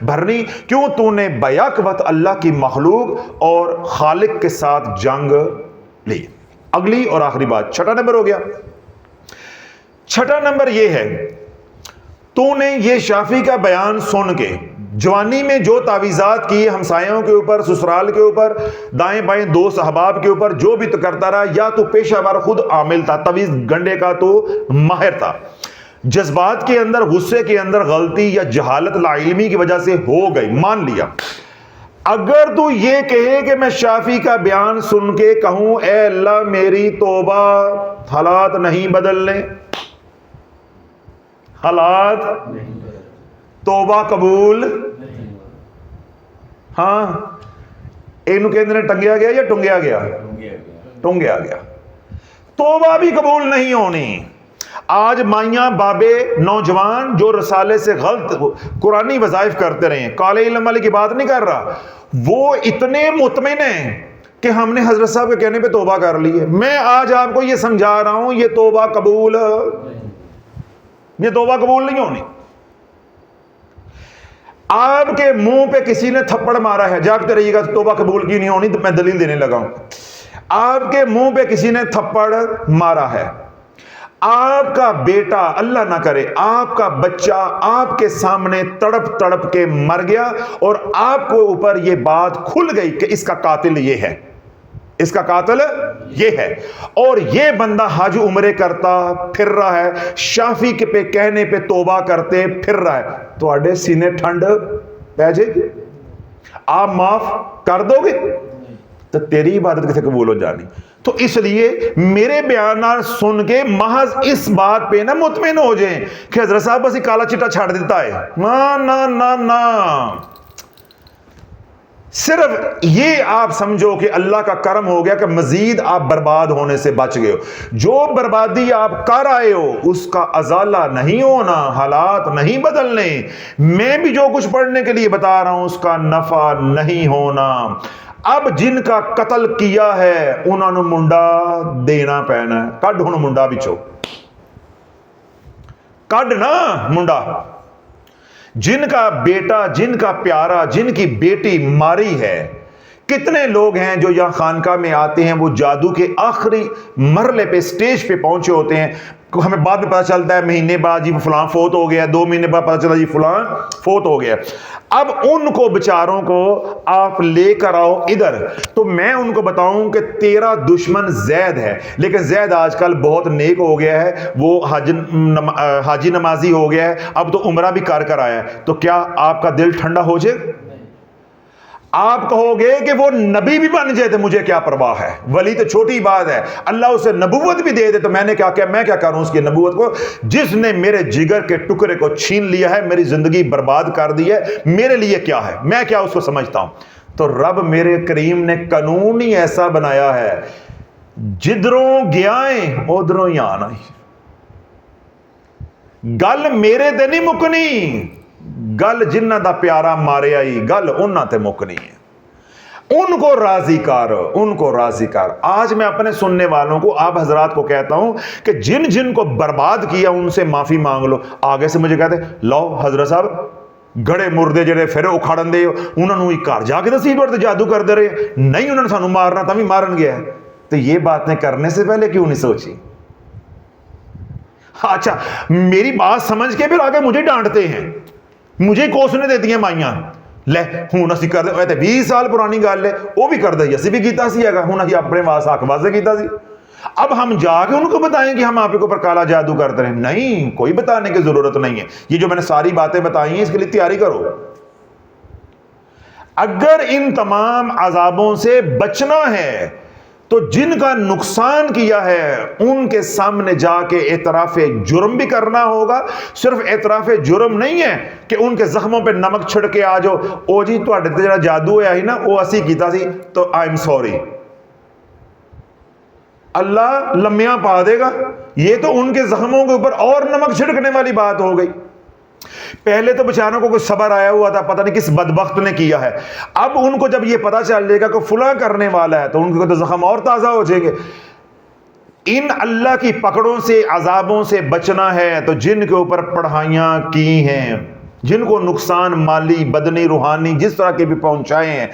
Speaker 2: بھرنی. کیوں؟ تو نے بیک وقت اللہ کی مخلوق اور خالق کے ساتھ جنگ لی. اگلی اور آخری بات, چھٹا نمبر ہو گیا. چھٹا نمبر یہ ہے, تو نے یہ شافی کا بیان سن کے جوانی میں جو تعویذات کی, ہمسایوں کے اوپر, سسرال کے اوپر, دائیں بائیں دوست احباب کے اوپر, جو بھی تو کرتا رہا, یا تو پیشہ ور خود عامل تھا, تعویذ گنڈے کا تو ماہر تھا, جذبات کے اندر, غصے کے اندر غلطی یا جہالت لا علمی کی وجہ سے ہو گئی, مان لیا. اگر تو یہ کہے کہ میں شافی کا بیان سن کے کہوں اے اللہ میری توبہ, حالات نہیں بدلنے, حالات توبہ قبول, ہاں اینو کہندے نے ٹنگیا گیا یا ٹنگیا گیا؟ ٹنگیا گیا. توبہ بھی قبول نہیں ہونی. آج مائیاں بابے نوجوان جو رسالے سے غلط قرآنی وظائف کرتے رہے ہیں, کالے علم والے کی بات نہیں کر رہا, وہ اتنے مطمئن ہیں کہ ہم نے حضرت صاحب کے کہنے پہ توبہ کر لی ہے. میں آج آپ کو یہ سمجھا رہا ہوں, یہ توبہ قبول, یہ توبہ قبول نہیں ہونی. آپ کے منہ پہ کسی نے تھپڑ مارا ہے, جاگتے رہیے گا توبہ قبول کی نہیں ہونی, تو میں دلیل دینے لگا ہوں. آپ کے منہ پہ کسی نے تھپڑ مارا ہے, آپ کا بیٹا اللہ نہ کرے آپ کا بچہ آپ کے سامنے تڑپ تڑپ کے مر گیا, اور آپ کو اوپر یہ بات کھل گئی کہ اس کا قاتل یہ ہے, اس کا قاتل یہ ہے, اور یہ بندہ حج عمرے کرتا پھر رہا ہے, شافی کے پہ کہنے پہ توبہ کرتے پھر رہا ہے, تو آڈے سینے ٹھنڈ پہ جائے گی؟ آپ معاف کر دو گے تو تیری عبادت کیسے قبول ہو جانی؟ تو اس لیے میرے بیانات سن کے محض اس بات پہ نہ مطمئن ہو جائیں کہ حضرت صاحب بس کالا چٹا چھاڑ دیتا ہے. نا نا نا نا, صرف یہ آپ سمجھو کہ اللہ کا کرم ہو گیا کہ مزید آپ برباد ہونے سے بچ گئے ہو. جو بربادی آپ کر آئے ہو اس کا ازالہ نہیں ہونا, حالات نہیں بدلنے. میں بھی جو کچھ پڑھنے کے لیے بتا رہا ہوں اس کا نفع نہیں ہونا. اب جن کا قتل کیا ہے انہوں نے منڈا دینا پینا ہے. کڈ ہن منڈا بچو, کڈ نا منڈا. جن کا بیٹا, جن کا پیارا, جن کی بیٹی ماری ہے, کتنے لوگ ہیں جو یہاں خانقاہ میں آتے ہیں, وہ جادو کے آخری مرحلے پہ سٹیج پہ پہنچے ہوتے ہیں, ہمیں بعد میں پتہ چلتا ہے مہینے بعد جی فلاں فوت ہو گیا, 2 مہینے بعد پتہ چلا جی فلاں فوت ہو گیا. اب ان کو بچاروں کو آپ لے کر آؤ ادھر, تو میں ان کو بتاؤں کہ تیرا دشمن زید ہے, لیکن زید آج کل بہت نیک ہو گیا ہے, وہ حاجی نمازی ہو گیا ہے, اب تو عمرہ بھی کر آیا ہے, تو کیا آپ کا دل ٹھنڈا ہو جائے؟ آپ کہو گے کہ وہ نبی بھی بن جائے تو مجھے کیا پرواہ ہے, ولی تو چھوٹی بات ہے, اللہ اسے نبوت بھی دے دے تو میں نے میں کیا کروں اس کی نبوت کو. جس نے میرے جگر کے ٹکڑے کو چھین لیا ہے, میری زندگی برباد کر دی ہے, میرے لیے کیا ہے, میں کیا اس کو سمجھتا ہوں. تو رب میرے کریم نے قانون ہی ایسا بنایا ہے, جدھروں گیائیں ادھروں ہی آنا. گل میرے تے نہیں مکنی, گل جنہ دا پیارا مارے آئی گل انہ تے مکنی ہے. ان کو راضی کر, ان کو راضی کر. آج میں اپنے سننے والوں کو, آپ حضرات کو کہتا ہوں کہ جن جن کو برباد کیا ان سے معافی مانگ لو. آگے سے مجھے کہتے لو حضرت صاحب گڑے مردے جڑے پھر اکھاڑن دے انہوں نے گھر جا کے نصیب ورتے جادو کر دے رہے, نہیں انہوں نے سانو مارنا تب بھی مارن گیا ہے. تو یہ باتیں کرنے سے پہلے کیوں نہیں سوچی؟ اچھا میری بات سمجھ کے پھر آگے مجھے ڈانٹتے ہیں, مجھے کوسنے دیتی ہیں مائیاں, لے ہوں اسی کر دے, 20 سال پرانی گل ہے, وہ بھی کر دے, اسی بھی کیتا سی ہے, ہوں اسی اپنے واسطے حق واسطے کیتا سی. اب ہم جا کے ان کو بتائیں کہ ہم آپ کے اوپر کالا جادو کرتے رہے؟ نہیں، کوئی بتانے کی ضرورت نہیں ہے. یہ جو میں نے ساری باتیں بتائی ہیں اس کے لیے تیاری کرو. اگر ان تمام عذابوں سے بچنا ہے تو جن کا نقصان کیا ہے ان کے سامنے جا کے اعتراف جرم بھی کرنا ہوگا. صرف اعتراف جرم نہیں ہے کہ ان کے زخموں پہ نمک چھڑکے آ جاؤ، او جی تواڈے تے جڑا جادو ہے نا وہ اسی کیتا سی تو آئی ایم سوری. اللہ لمیاں پا دے گا. یہ تو ان کے زخموں کے اوپر اور نمک چھڑکنے والی بات ہو گئی. پہلے تو بیچاروں کو کوئی صبر آیا ہوا تھا، پتہ نہیں کس بدبخت نے کیا ہے. اب ان کو جب یہ پتا چل جائے گا کہ فلاں کرنے والا ہے تو ان کے تو زخم اور تازہ ہو جائیں گے. ان اللہ کی پکڑوں سے، عذابوں سے بچنا ہے تو جن کے اوپر پڑھائیاں کی ہیں، جن کو نقصان مالی، بدنی، روحانی جس طرح کے بھی پہنچائے ہیں،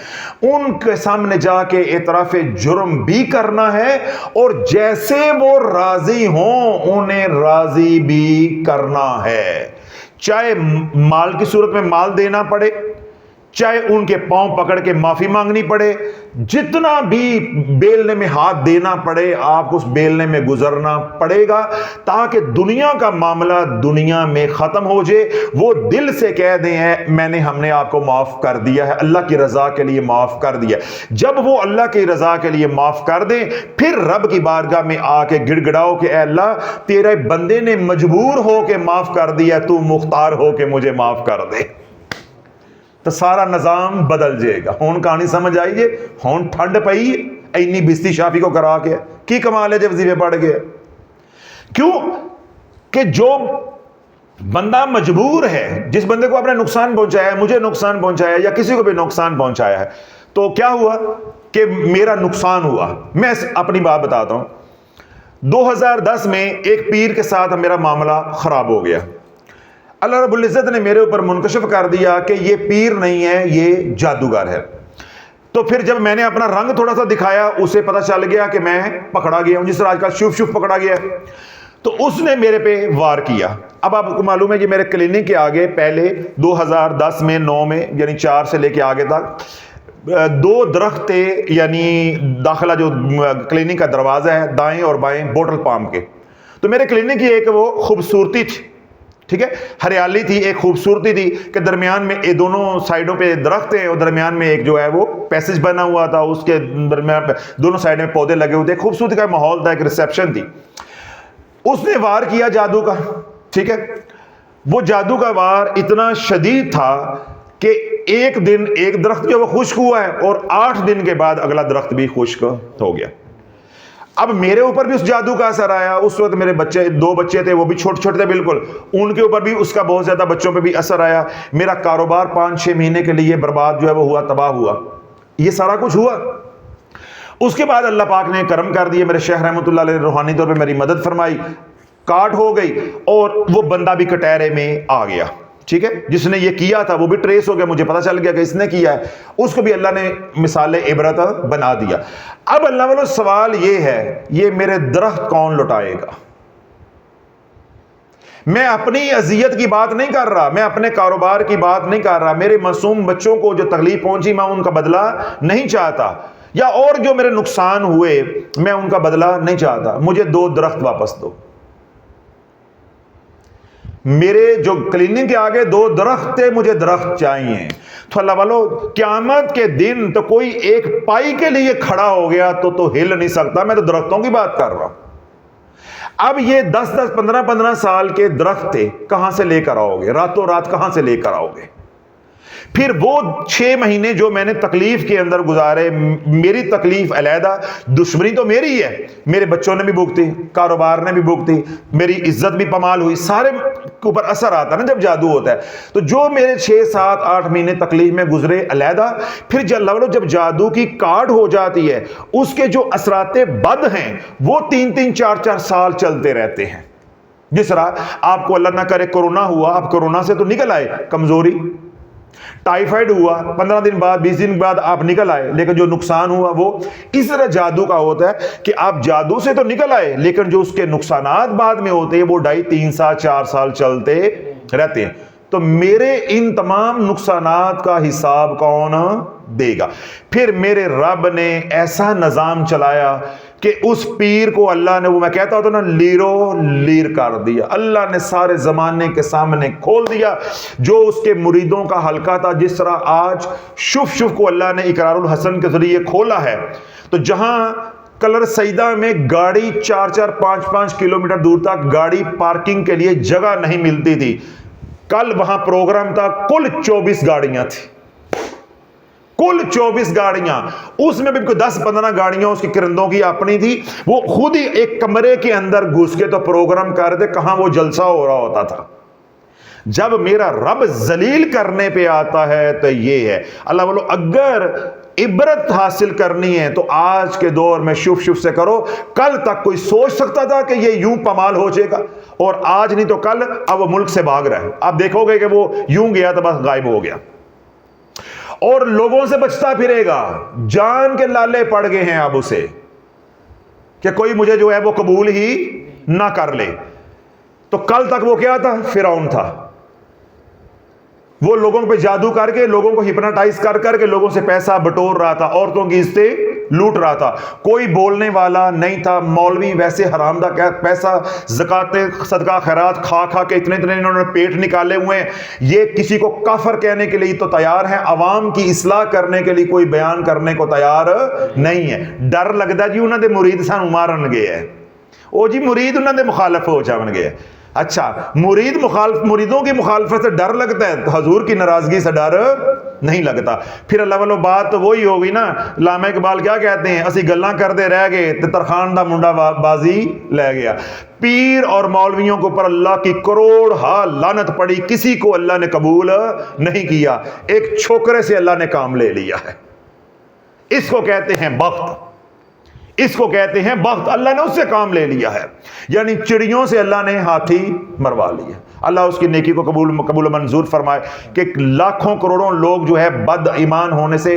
Speaker 2: ان کے سامنے جا کے اعتراف جرم بھی کرنا ہے، اور جیسے وہ راضی ہوں انہیں راضی بھی کرنا ہے. چاہے مال کی صورت میں مال دینا پڑے، چاہے ان کے پاؤں پکڑ کے معافی مانگنی پڑے، جتنا بھی بیلنے میں ہاتھ دینا پڑے آپ کو اس بیلنے میں گزرنا پڑے گا، تاکہ دنیا کا معاملہ دنیا میں ختم ہو جائے. وہ دل سے کہہ دیں ہم نے آپ کو معاف کر دیا ہے، اللہ کی رضا کے لیے معاف کر دیا. جب وہ اللہ کی رضا کے لیے معاف کر دیں پھر رب کی بارگاہ میں آ کے گڑ گڑاؤ کہ اے اللہ تیرے بندے نے مجبور ہو کے معاف کر دیا، تو مختار ہو کے مجھے معاف کر دے. تو سارا نظام بدل جائے گا. ہون کہانی سمجھ آئیے؟ ہون ٹھنڈ پئی اینی بستی شافی کو کرا کے کی کمال ہے جب وظیفے پڑھ گئے. کیوں کہ جو بندہ مجبور ہے، جس بندے کو اپنے نقصان پہنچایا ہے، مجھے نقصان پہنچایا یا کسی کو بھی نقصان پہنچایا ہے، تو کیا ہوا کہ میرا نقصان ہوا. میں اپنی بات بتاتا ہوں. 2010 میں ایک پیر کے ساتھ میرا معاملہ خراب ہو گیا. اللہ رب العزت نے میرے اوپر منکشف کر دیا کہ یہ پیر نہیں ہے، یہ جادوگر ہے. تو پھر جب میں نے اپنا رنگ تھوڑا سا دکھایا اسے پتا چل گیا کہ میں پکڑا گیا ہوں، جس طرح آج کل شوف شوف پکڑا گیا ہے. تو اس نے میرے پہ وار کیا. اب آپ کو معلوم ہے کہ میرے کلینک کے آگے پہلے 2010 میں 9 میں یعنی 4 سے لے کے آگے تک 2 درخت تھے، یعنی داخلہ جو کلینک کا دروازہ ہے دائیں اور بائیں بوٹل پام کے. تو میرے کلینک کی ایک وہ خوبصورتی تھی، ٹھیک ہے، ہریالی تھی، ایک خوبصورتی تھی کہ درمیان میں دونوں سائیڈوں پہ درخت ہیں اور درمیان میں ایک جو ہے وہ پیسج بنا ہوا تھا، اس کے درمیان پہ دونوں سائیڈ میں پودے لگے ہوئے تھے. خوبصورتی کا ماحول تھا، ایک ریسیپشن تھی. اس نے وار کیا جادو کا، ٹھیک ہے. وہ جادو کا وار اتنا شدید تھا کہ ایک دن ایک درخت جو وہ خشک ہوا ہے اور 8 دن کے بعد اگلا درخت بھی خشک ہو گیا. اب میرے اوپر بھی اس جادو کا اثر آیا. اس وقت میرے بچے 2 بچے تھے، وہ بھی چھوٹے چھوٹے تھے بالکل، ان کے اوپر بھی اس کا بہت زیادہ بچوں پہ بھی اثر آیا. میرا کاروبار 5-6 مہینے کے لیے برباد جو ہے وہ ہوا، تباہ ہوا. یہ سارا کچھ ہوا. اس کے بعد اللہ پاک نے کرم کر دیا، میرے شیخ رحمۃ اللہ علیہ روحانی طور پہ میری مدد فرمائی، کاٹ ہو گئی اور وہ بندہ بھی کٹہرے میں آ گیا. ٹھیک ہے، جس نے یہ کیا تھا وہ بھی ٹریس ہو گیا، مجھے پتا چل گیا کہ اس نے کیا ہے. اس کو بھی اللہ نے مثال عبرت بنا دیا. اب اللہ والو سوال یہ ہے، یہ میرے درخت کون لٹائے گا؟ میں اپنی اذیت کی بات نہیں کر رہا، میں اپنے کاروبار کی بات نہیں کر رہا. میرے معصوم بچوں کو جو تکلیف پہنچی میں ان کا بدلہ نہیں چاہتا، یا اور جو میرے نقصان ہوئے میں ان کا بدلہ نہیں چاہتا. مجھے 2 درخت واپس دو. میرے جو کلینک کے آگے 2 درخت تھے، مجھے درخت چاہیے. تو اللہ والو قیامت کے دن تو کوئی ایک پائی کے لیے کھڑا ہو گیا تو ہل نہیں سکتا. میں تو درختوں کی بات کر رہا ہوں. اب یہ 10-10 15-15 سال کے درخت تھے، کہاں سے لے کر آؤ گے؟ راتوں رات کہاں سے لے کر آؤ گے؟ پھر وہ 6 مہینے جو میں نے تکلیف کے اندر گزارے، میری تکلیف علیحدہ، دشمنی تو میری ہے، میرے بچوں نے بھی بھگتی، کاروبار نے بھی بھگتی، میری عزت بھی پامال ہوئی. سارے کے اوپر اثر آتا نا جب جادو ہوتا ہے. تو جو میرے 6-7-8 مہینے تکلیف میں گزرے علیحدہ، پھر جب جادو کی کاٹ ہو جاتی ہے اس کے جو اثرات بد ہیں وہ 3-3 4-4 سال چلتے رہتے ہیں. جس طرح آپ کو اللہ نہ کرے کورونا ہوا، آپ کورونا سے تو نکل آئے، کمزوری، ٹائیفائڈ ہوا 15 دن بعد 20 دن بعد آپ نکل آئے، لیکن جو نقصان ہوا وہ اس طرح جادو کا ہوتا ہے کہ آپ جادو سے تو نکل آئے لیکن جو اس کے نقصانات بعد میں ہوتے ہیں وہ 2.5-3 سال 4 سال چلتے رہتے ہیں. تو میرے ان تمام نقصانات کا حساب کون دے گا؟ پھر میرے رب نے ایسا نظام چلایا کہ اس پیر کو اللہ نے, وہ میں کہتا ہوں تو نا, لیرو لیر کر دیا. اللہ نے سارے زمانے کے سامنے کھول دیا. جو اس کے مریدوں کا حلقہ تھا, جس طرح آج شف شف کو اللہ نے اقرار الحسن کے ذریعے کھولا ہے, تو جہاں کلر سیدہ میں گاڑی 4-4 5-5 کلومیٹر دور تک گاڑی پارکنگ کے لیے جگہ نہیں ملتی تھی, کل وہاں پروگرام تھا, کل 24 گاڑیاں تھی, کل 24 گاڑیاں. اس میں بھی 10-15 گاڑیاں اس کی کرندوں کی اپنی تھی. وہ خود ہی ایک کمرے کے اندر گھس کے تو پروگرام کر رہے تھے. کہاں وہ جلسہ ہو رہا ہوتا تھا. جب میرا رب ذلیل کرنے پہ آتا ہے تو یہ ہے. اللہ والو, اگر عبرت حاصل کرنی ہے تو آج کے دور میں شف شف سے کرو. کل تک کوئی سوچ سکتا تھا کہ یہ یوں پمال ہو جائے گا, اور آج نہیں تو کل اب وہ ملک سے بھاگ رہا ہے. آپ دیکھو گے کہ وہ یوں گیا تو بس غائب ہو گیا, اور لوگوں سے بچتا پھرے گا. جان کے لالے پڑ گئے ہیں اب اسے کہ کوئی مجھے جو ہے وہ قبول ہی نہ کر لے. تو کل تک وہ کیا تھا؟ فرعون تھا. وہ لوگوں پہ جادو کر کے, لوگوں کو ہپناٹائز کر کر کے لوگوں سے پیسہ بٹور رہا تھا, عورتوں کی عزتیں لوٹ رہا تھا. کوئی بولنے والا نہیں تھا. مولوی ویسے حرام دہ پیسہ زکوٰۃ صدقہ خیرات کھا کھا کے اتنے انہوں نے پیٹ نکالے ہوئے ہیں. یہ کسی کو کافر کہنے کے لیے تو تیار ہیں, عوام کی اصلاح کرنے کے لیے کوئی بیان کرنے کو تیار نہیں ہے. ڈر لگتا جی انہوں نے مرید سانو مارن گئے ہے, او جی مرید انہوں نے مخالف ہو جاون گئے. اچھا, مریدوں کی مخالفت سے ڈر لگتا ہے, حضور کی ناراضگی سے ڈر نہیں لگتا. پھر اللہ والو بات تو وہی ہوگی نا, علامہ اقبال کیا کہتے ہیں, اسی گلاں کردے رہ گئے تے ترخان دا منڈا بازی لے گیا. پیر اور مولویوں کے اوپر اللہ کی کروڑ لعنت پڑی, کسی کو اللہ نے قبول نہیں کیا. ایک چھوکرے سے اللہ نے کام لے لیا ہے. اس کو کہتے ہیں بخت, اس کو کہتے ہیں بخت. اللہ نے اس سے کام لے لیا ہے. یعنی چڑیوں سے اللہ نے ہاتھی مروا لیا. اللہ اس کی نیکی کو قبول منظور فرمائے کہ لاکھوں کروڑوں لوگ جو ہے بد ایمان ہونے سے,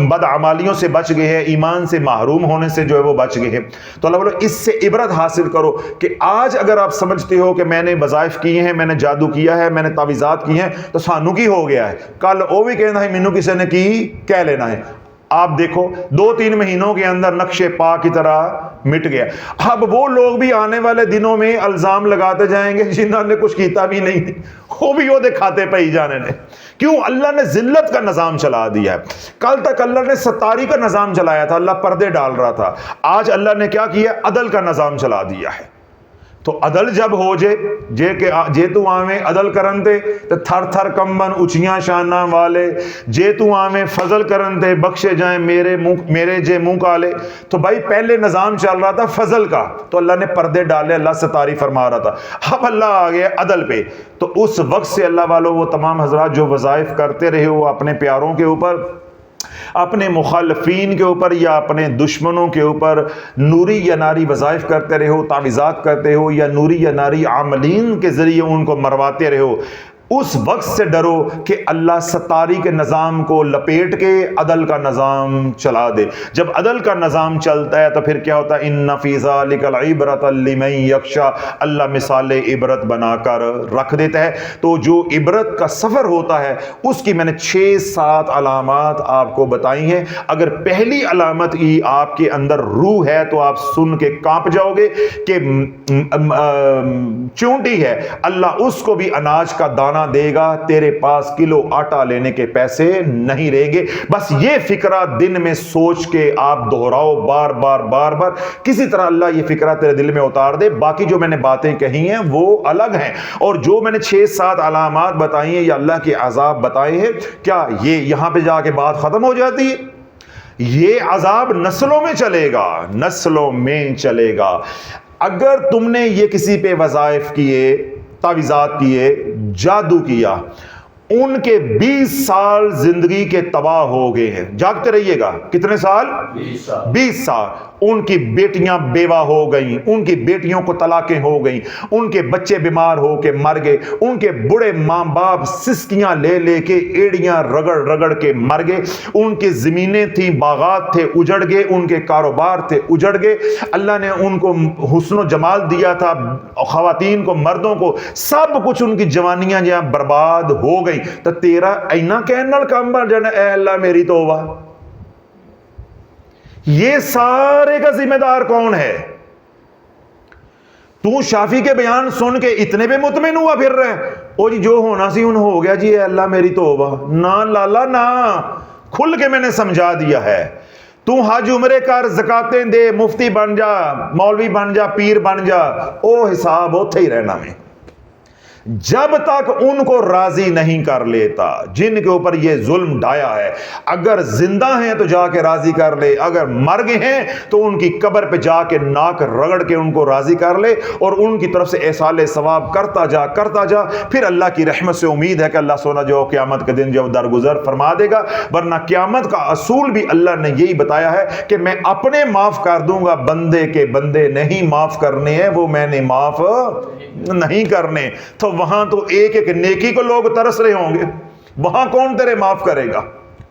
Speaker 2: بد عمالیوں سے بچ گئے ہیں, ایمان سے محروم ہونے سے جو ہے وہ بچ گئے ہیں. تو اللہ بولو اس سے عبرت حاصل کرو کہ آج اگر آپ سمجھتے ہو کہ میں نے وظائف کیے ہیں, میں نے جادو کیا ہے, میں نے تعویذات کی ہیں, تو سانو کی ہو گیا ہے, کل وہ بھی کہنا ہے مینوں کسی نے کی کہہ لینا ہے. آپ دیکھو 2-3 مہینوں کے اندر نقش پا کی طرح مٹ گیا. اب وہ لوگ بھی آنے والے دنوں میں الزام لگاتے جائیں گے جنہوں نے کچھ کیتا بھی نہیں, وہ بھی وہ دکھاتے پہ ہی جانے نے. کیوں؟ اللہ نے ذلت کا نظام چلا دیا ہے. کل تک اللہ نے ستاری کا نظام چلایا تھا, اللہ پردے ڈال رہا تھا. آج اللہ نے کیا کیا؟ عدل کا نظام چلا دیا ہے. تو عدل جب ہو جے تو آویں عدل کرن تے تھر تھر کمبن اچیاں شاناں والے, جے تو آویں فضل کرن تے بخشے جائیں میرے جے منہ کالے. تو بھائی پہلے نظام چل رہا تھا فضل کا, تو اللہ نے پردے ڈالے, اللہ ستاری فرما رہا تھا. اب اللہ آ گیا عدل پہ. تو اس وقت سے اللہ والوں, وہ تمام حضرات جو وظائف کرتے رہے ہو اپنے پیاروں کے اوپر, اپنے مخالفین کے اوپر یا اپنے دشمنوں کے اوپر, نوری یا ناری وظائف کرتے رہے ہو, تعویذات کرتے ہو, یا نوری یا ناری عاملین کے ذریعے ان کو مرواتے رہے ہو, اس وقت سے ڈرو کہ اللہ ستاری کے نظام کو لپیٹ کے عدل کا نظام چلا دے. جب عدل کا نظام چلتا ہے تو پھر کیا ہوتا ہے؟ ان فی ذلک العبرۃ لمن یخشی, اللہ مثال عبرت بنا کر رکھ دیتا ہے. تو جو عبرت کا سفر ہوتا ہے اس کی میں نے 6-7 علامات آپ کو بتائی ہیں. اگر پہلی علامت ہی آپ کے اندر روح ہے تو آپ سن کے کانپ جاؤ گے کہ چونٹی ہے, اللہ اس کو بھی اناج کا دانہ دے گا, تیرے پاس کلو آٹا لینے کے پیسے نہیں رہیں گے. بس یہ فکرہ دن میں سوچ کے آپ دہراؤ بار بار, کسی طرح اللہ یہ فکرہ تیرے دل میں اتار دے. باقی جو میں نے باتیں کہی ہیں وہ الگ ہیں, اور جو میں نے 6-7 علامات بتائی ہیں یا اللہ کے عذاب بتائے ہیں, کیا یہ یہاں پہ جا کے بات ختم ہو جاتی ہے؟ یہ عذاب نسلوں میں چلے گا, نسلوں میں چلے گا. اگر تم نے یہ کسی پہ وظائف کیے, تعویذات کیے, جادو کیا, ان کے 20 سال زندگی کے تباہ ہو گئے ہیں. جاگتے رہیے گا. کتنے سال؟ 20 سال. ان کی بیٹیاں بیوہ ہو گئیں, ان کی بیٹیوں کو طلاقیں ہو گئیں, ان کے بچے بیمار ہو کے مر گئے, ان کے بڑے ماں باپ سسکیاں لے لے کے ایڑیاں رگڑ رگڑ کے مر گئے, ان کی زمینیں تھیں, باغات تھے, اجڑ گئے, ان کے کاروبار تھے, اجڑ گئے. اللہ نے ان کو حسن و جمال دیا تھا, خواتین کو, مردوں کو, سب کچھ ان کی جوانیاں جہاں برباد ہو گئی. تو تیرا اینا کہنے نال کام بن جانا, اے اللہ میری توبہ. یہ سارے کا ذمہ دار کون ہے؟ تو شافی کے بیان سن کے اتنے پہ مطمئن ہوا پھر رہے او جی جو ہونا سی ان ہو گیا جی، اے اللہ میری توبہ، نہ لالا نہ، کھل کے میں نے سمجھا دیا ہے، تو حج عمرے کر، زکاتیں دے، مفتی بن جا، مولوی بن جا، پیر بن جا، او حساب اوتھے ہی رہنا میں، جب تک ان کو راضی نہیں کر لیتا جن کے اوپر یہ ظلم ڈایا ہے۔ اگر زندہ ہیں تو جا کے راضی کر لے، اگر مر گئے ہیں تو ان کی قبر پہ جا کے ناک رگڑ کے ان کو راضی کر لے اور ان کی طرف سے احصال ثواب کرتا جا، پھر اللہ کی رحمت سے امید ہے کہ اللہ سونا جو قیامت کے دن جو درگزر فرما دے گا، ورنہ قیامت کا اصول بھی اللہ نے یہی بتایا ہے کہ میں اپنے معاف کر دوں گا، بندے کے بندے نہیں معاف کرنے ہیں، وہ میں نے معاف نہیں کرنے۔ تو وہاں تو ایک ایک نیکی کو لوگ ترس رہے ہوں گے، وہاں کون تیرے معاف کرے گا؟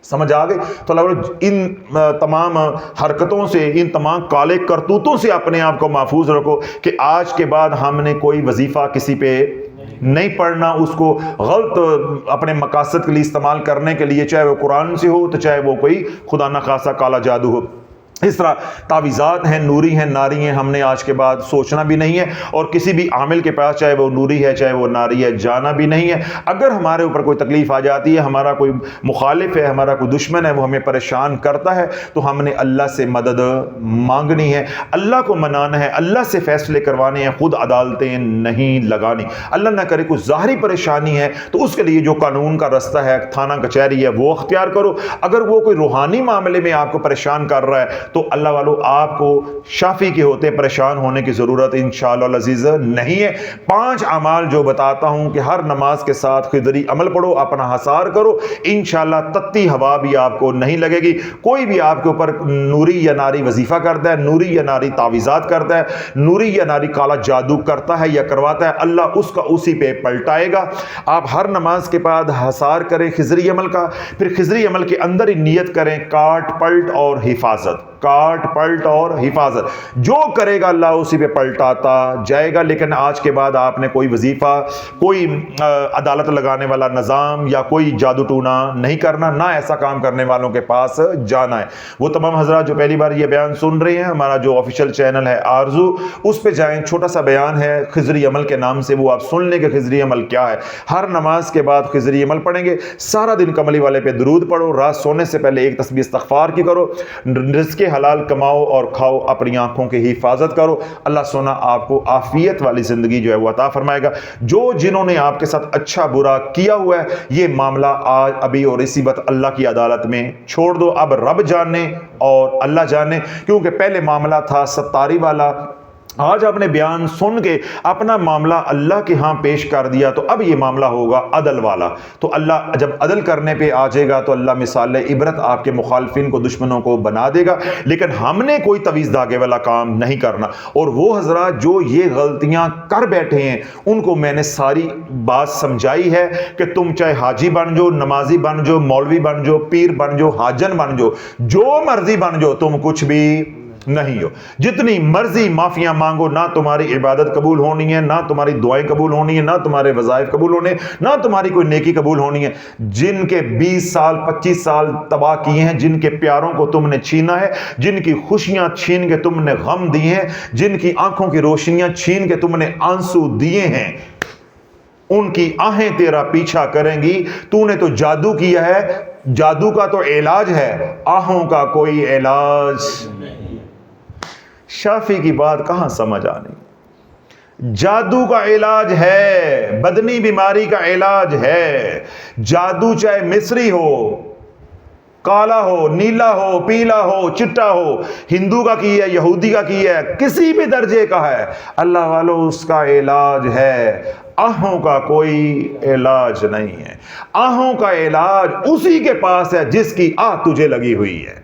Speaker 2: سمجھ آگئے؟ تو اللہ ان تمام حرکتوں سے، ان تمام کالے کرتوتوں سے اپنے آپ کو محفوظ رکھو کہ آج کے بعد ہم نے کوئی وظیفہ کسی پہ نہیں پڑھنا، اس کو غلط اپنے مقاصد کے لیے استعمال کرنے کے لیے، چاہے وہ قرآن سے ہو تو چاہے وہ کوئی خدا نخواستہ کالا جادو ہو۔ اس طرح تعویذات ہیں، نوری ہیں، ناری ہیں، ہم نے آج کے بعد سوچنا بھی نہیں ہے، اور کسی بھی عامل کے پاس چاہے وہ نوری ہے چاہے وہ ناری ہے جانا بھی نہیں ہے۔ اگر ہمارے اوپر کوئی تکلیف آ جاتی ہے، ہمارا کوئی مخالف ہے، ہمارا کوئی دشمن ہے، وہ ہمیں پریشان کرتا ہے، تو ہم نے اللہ سے مدد مانگنی ہے، اللہ کو منانا ہے، اللہ سے فیصلے کروانے ہیں، خود عدالتیں نہیں لگانی۔ اللہ نہ کرے کوئی ظاہری پریشانی ہے تو اس کے لیے جو قانون کا رستہ ہے، تھانہ کچہری ہے، وہ اختیار کرو۔ اگر وہ کوئی روحانی معاملے میں آپ کو پریشان کر رہا ہے تو اللہ والو آپ کو شافی کے ہوتے پریشان ہونے کی ضرورت انشاءاللہ العزیز نہیں ہے۔ 5 اعمال جو بتاتا ہوں کہ ہر نماز کے ساتھ خضری عمل پڑھو، اپنا حصار کرو، انشاءاللہ تتی ہوا بھی آپ کو نہیں لگے گی۔ کوئی بھی آپ کے اوپر نوری یا ناری وظیفہ کرتا ہے، نوری یا ناری تعویذات کرتا ہے، نوری یا ناری کالا جادو کرتا ہے یا کرواتا ہے، اللہ اس کا اسی پہ پلٹائے گا۔ آپ ہر نماز کے بعد حصار کریں خضری عمل کا، پھر خضری عمل کے اندر ہی نیت کریں کاٹ پلٹ اور حفاظت، کاٹ پلٹ اور حفاظت، جو کرے گا اللہ اسی پہ پلٹاتا جائے گا۔ لیکن آج کے بعد آپ نے کوئی وظیفہ، کوئی عدالت لگانے والا نظام یا کوئی جادو ٹونا نہیں کرنا، نہ ایسا کام کرنے والوں کے پاس جانا ہے۔ وہ تمام حضرات جو پہلی بار یہ بیان سن رہے ہیں، ہمارا جو آفیشیل چینل ہے آرزو، اس پہ جائیں، چھوٹا سا بیان ہے خضری عمل کے نام سے، وہ آپ سن لیں کہ خضری عمل کیا ہے۔ ہر نماز کے بعد خضری عمل پڑھیں گے، سارا دن کملی والے پہ درود پڑھو، رات سونے سے پہلے ایک تسبیح استغفار کی کرو، رزق حلال کماؤ اور کھاؤ، اپنی آنکھوں کی حفاظت کرو، اللہ سونا آپ کو عافیت والی زندگی جو ہے وہ عطا فرمائے گا۔ جو جنہوں نے آپ کے ساتھ اچھا برا کیا ہوا ہے، یہ معاملہ آج ابھی اور اسی وقت اللہ کی عدالت میں چھوڑ دو، اب رب جانے اور اللہ جانے، کیونکہ پہلے معاملہ تھا ستاری والا، آج آپ نے بیان سن کے اپنا معاملہ اللہ کے ہاں پیش کر دیا، تو اب یہ معاملہ ہوگا عدل والا۔ تو اللہ جب عدل کرنے پہ آ جائے گا تو اللہ مثال عبرت آپ کے مخالفین کو، دشمنوں کو بنا دے گا۔ لیکن ہم نے کوئی تویز دھاگے والا کام نہیں کرنا، اور وہ حضرات جو یہ غلطیاں کر بیٹھے ہیں ان کو میں نے ساری بات سمجھائی ہے کہ تم چاہے حاجی بن جو، نمازی بن جو، مولوی بن جو، پیر بن جو، حاجن بن جو مرضی بن جو، تم کچھ بھی نہیں ہو۔ جتنی مرضی معافیاں مانگو، نہ تمہاری عبادت قبول ہونی ہے، نہ تمہاری دعائیں قبول ہونی ہے، نہ تمہارے وظائف قبول ہونے، نہ تمہاری کوئی نیکی قبول ہونی ہے۔ جن کے 20 سال 25 سال تباہ کیے ہیں، جن کے پیاروں کو تم نے چھینا ہے، جن کی خوشیاں چھین کے تم نے غم دیے ہیں، جن کی آنکھوں کی روشنیاں چھین کے تم نے آنسو دیے ہیں، ان کی آہیں تیرا پیچھا کریں گی۔ تو نے تو جادو کیا ہے، جادو کا تو علاج ہے، آہوں کا کوئی علاج نہیں۔ شافی کی بات کہاں سمجھ آنی؟ جادو کا علاج ہے، بدنی بیماری کا علاج ہے۔ جادو چاہے مصری ہو، کالا ہو، نیلا ہو، پیلا ہو، چٹا ہو، ہندو کا کی ہے، یہودی کا کی ہے، کسی بھی درجے کا ہے، اللہ والو اس کا علاج ہے۔ آہوں کا کوئی علاج نہیں ہے۔ آہوں کا علاج اسی کے پاس ہے جس کی آہ تجھے لگی ہوئی ہے۔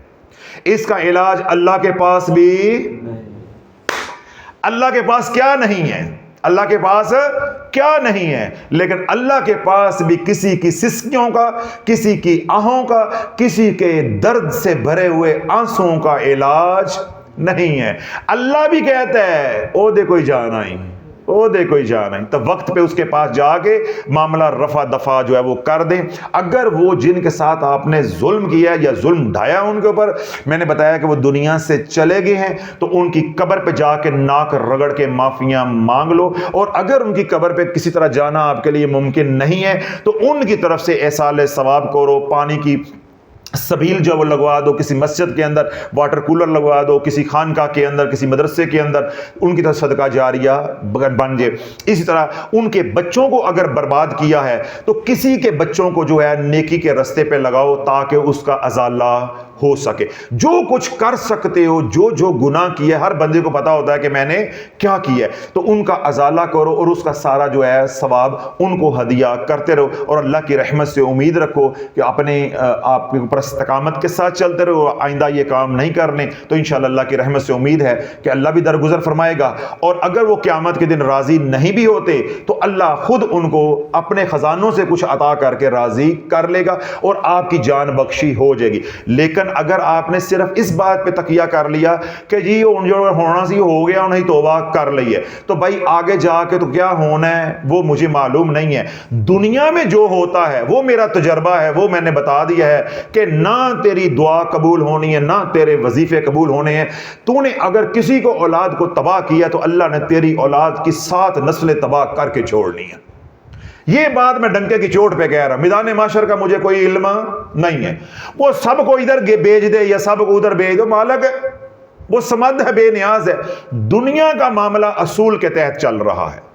Speaker 2: اس کا علاج اللہ کے پاس بھی نہیں۔ اللہ کے پاس کیا نہیں ہے؟ اللہ کے پاس کیا نہیں ہے؟ لیکن اللہ کے پاس بھی کسی کی سسکیوں کا، کسی کی آہوں کا، کسی کے درد سے بھرے ہوئے آنسوؤں کا علاج نہیں ہے۔ اللہ بھی کہتا ہے او دے کوئی جانا ہی، او دیکھو ہی جان ہے، تو وقت پہ اس کے پاس جا کے معاملہ رفع دفع جو ہے وہ کر دیں۔ اگر وہ جن کے ساتھ آپ نے ظلم کیا یا ظلم ڈھایا ان کے اوپر، میں نے بتایا کہ وہ دنیا سے چلے گئے ہیں، تو ان کی قبر پہ جا کے ناک رگڑ کے معافیاں مانگ لو، اور اگر ان کی قبر پہ کسی طرح جانا آپ کے لیے ممکن نہیں ہے تو ان کی طرف سے ایصال ثواب کرو، پانی کی سبیل جو وہ لگوا دو، کسی مسجد کے اندر واٹر کولر لگوا دو، کسی خانقاہ کے اندر، کسی مدرسے کے اندر، ان کی طرف صدقہ جاریہ بن جائے۔ اسی طرح ان کے بچوں کو اگر برباد کیا ہے تو کسی کے بچوں کو جو ہے نیکی کے رستے پہ لگاؤ تاکہ اس کا ازالہ ہو سکے۔ جو کچھ کر سکتے ہو، جو گناہ کیا ہے، ہر بندے کو پتا ہوتا ہے کہ میں نے کیا کیا ہے، تو ان کا ازالہ کرو اور اس کا سارا جو ہے ثواب ان کو ہدیہ کرتے رہو، اور اللہ کی رحمت سے امید رکھو کہ آپ کے اوپر استقامت کے ساتھ چلتے رہو، آئندہ یہ کام نہیں کرنے، تو انشاءاللہ اللہ کی رحمت سے امید ہے کہ اللہ بھی درگزر فرمائے گا۔ اور اگر وہ قیامت کے دن راضی نہیں بھی ہوتے تو اللہ خود ان کو اپنے خزانوں سے کچھ عطا کر کے راضی کر لے گا اور آپ کی جان بخشی ہو جائے گی۔ لیکن اگر آپ نے صرف اس بات پہ تکیہ کر لیا کہ جی جو ہونا سی ہو گیا، انہیں توبہ کر لی ہے، تو بھائی آگے جا کے تو کیا ہونا ہے وہ مجھے معلوم نہیں ہے۔ دنیا میں جو ہوتا ہے وہ میرا تجربہ ہے، وہ میں نے بتا دیا ہے کہ نہ تیری دعا قبول ہونی ہے، نہ تیرے وظیفے قبول ہونے ہیں۔ تو نے اگر کسی کو اولاد کو تباہ کیا تو اللہ نے تیری اولاد کی 7 نسلیں تباہ کر کے چھوڑنی ہیں۔ یہ بات میں ڈنکے کی چوٹ پہ کہہ رہا ہوں، میدان معاشر کا مجھے کوئی علم نہیں ہے۔ وہ سب کو ادھر بھیج دے یا سب کو ادھر بھیج دو، مالک ہے، وہ سمد ہے، بے نیاز ہے۔ دنیا کا معاملہ اصول کے تحت چل رہا ہے۔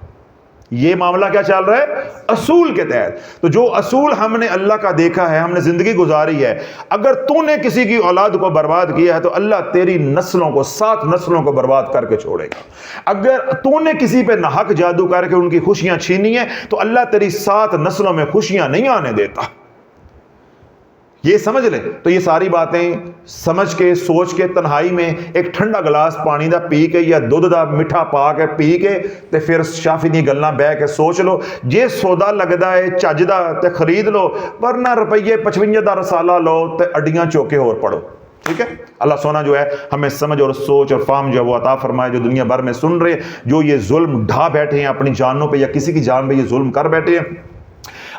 Speaker 2: یہ معاملہ کیا چل رہا ہے؟ اصول کے تحت۔ تو جو اصول ہم نے اللہ کا دیکھا ہے، ہم نے زندگی گزاری ہے، اگر تو نے کسی کی اولاد کو برباد کیا ہے تو اللہ تیری نسلوں کو 7 نسلوں کو برباد کر کے چھوڑے گا۔ اگر تو نے کسی پہ ناحق جادو کر کے ان کی خوشیاں چھینی ہیں تو اللہ تیری 7 نسلوں میں خوشیاں نہیں آنے دیتا۔ یہ سمجھ لے۔ تو یہ ساری باتیں سمجھ کے سوچ کے تنہائی میں ایک ٹھنڈا گلاس پانی دا پی کے یا دودھ دا میٹھا پا کے پی کے تے پھر شافی دی گلاں بہ کے سوچ لو، جے سودا لگدا ہے چج دا تے خرید لو، ورنہ روپیے 55 دا رسالہ لو تے اڈیاں چوکے اور پڑھو۔ ٹھیک ہے؟ اللہ سونا جو ہے ہمیں سمجھ اور سوچ اور فہم جو ہے وہ عطا فرمائے۔ جو دنیا بھر میں سن رہے، جو یہ ظلم ڈھا بیٹھے ہیں اپنی جانوں پہ یا کسی کی جان پہ یہ ظلم کر بیٹھے ہیں،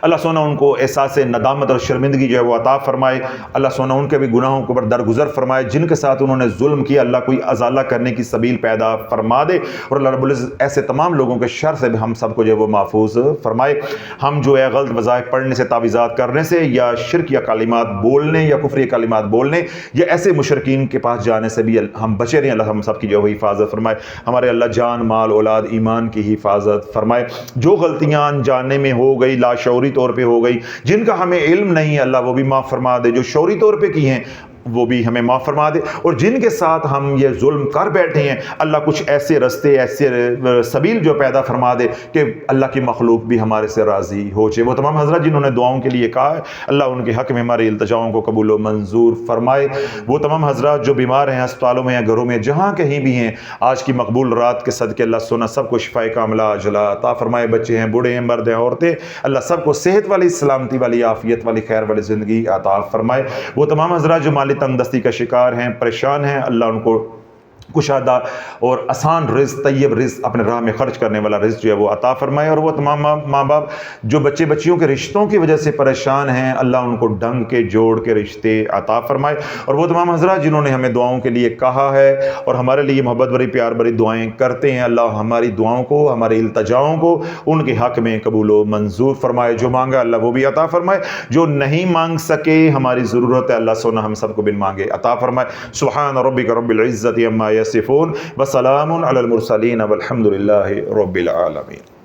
Speaker 2: اللہ سونا ان کو احساس ندامت اور شرمندگی جو ہے وہ عطا فرمائے۔ اللہ سونا ان کے بھی گناہوں کو درگزر فرمائے، جن کے ساتھ انہوں نے ظلم کیا اللہ کوئی ازالہ کرنے کی سبیل پیدا فرما دے، اور اللہ رب العزت ایسے تمام لوگوں کے شر سے بھی ہم سب کو جو ہے وہ محفوظ فرمائے۔ ہم جو ہے غلط وظائف پڑھنے سے، تعویذات کرنے سے، یا شرک یا کلمات بولنے یا کفری کلمات بولنے یا ایسے مشرکین کے پاس جانے سے بھی ہم بچے رہیں۔ اللہ ہم سب کی جو ہے حفاظت فرمائے، ہمارے اللہ جان مال اولاد ایمان کی حفاظت فرمائے۔ جو غلطیاں انجاننے میں ہو گئی، لاشعوری طور پہ ہو گئی، جن کا ہمیں علم نہیں ہے، اللہ وہ بھی معاف فرما دے۔ جو شعوری طور پہ کی ہیں وہ بھی ہمیں معاف فرما دے، اور جن کے ساتھ ہم یہ ظلم کر بیٹھے ہیں اللہ کچھ ایسے رستے، ایسے سبیل جو پیدا فرما دے کہ اللہ کی مخلوق بھی ہمارے سے راضی ہو جائے۔ وہ تمام حضرات جنہوں نے دعاؤں کے لیے کہا ہے اللہ ان کے حق میں ہمارے التجاؤں کو قبول و منظور فرمائے۔ وہ تمام حضرات جو بیمار ہیں ہسپتالوں میں یا گھروں میں جہاں کہیں بھی ہیں، آج کی مقبول رات کے صدقے اللہ سونا سب کو شفائے کاملہ عاجلہ عطا فرمائے۔ بچے ہیں، بوڑھے ہیں، مرد ہیں، عورتیں، اللہ سب کو صحت والی، سلامتی والی، عافیت والی، خیر والی زندگی عطا فرمائے۔ وہ تمام حضرات جو مالی تنگ دستی کا شکار ہیں، پریشان ہیں، اللہ ان کو کشادہ اور آسان رزق، طیب رزق، اپنے راہ میں خرچ کرنے والا رزق جو ہے وہ عطا فرمائے۔ اور وہ تمام ماں باپ جو بچے بچیوں کے رشتوں کی وجہ سے پریشان ہیں اللہ ان کو ڈھنگ کے جوڑ کے رشتے عطا فرمائے۔ اور وہ تمام حضرات جنہوں نے ہمیں دعاؤں کے لیے کہا ہے اور ہمارے لیے محبت بھری پیار بھری دعائیں کرتے ہیں، اللہ ہماری دعاؤں کو، ہمارے التجاؤں کو ان کے حق میں قبول و منظور فرمائے۔ جو مانگا اللہ وہ بھی عطا فرمائے، جو نہیں مانگ سکے ہماری ضرورت ہے اللہ سونا ہم سب کو بن مانگے عطا فرمائے۔ سبحان ربک رب العزت عما یصفون وسلام علی المرسلین والحمد للہ رب العالمین۔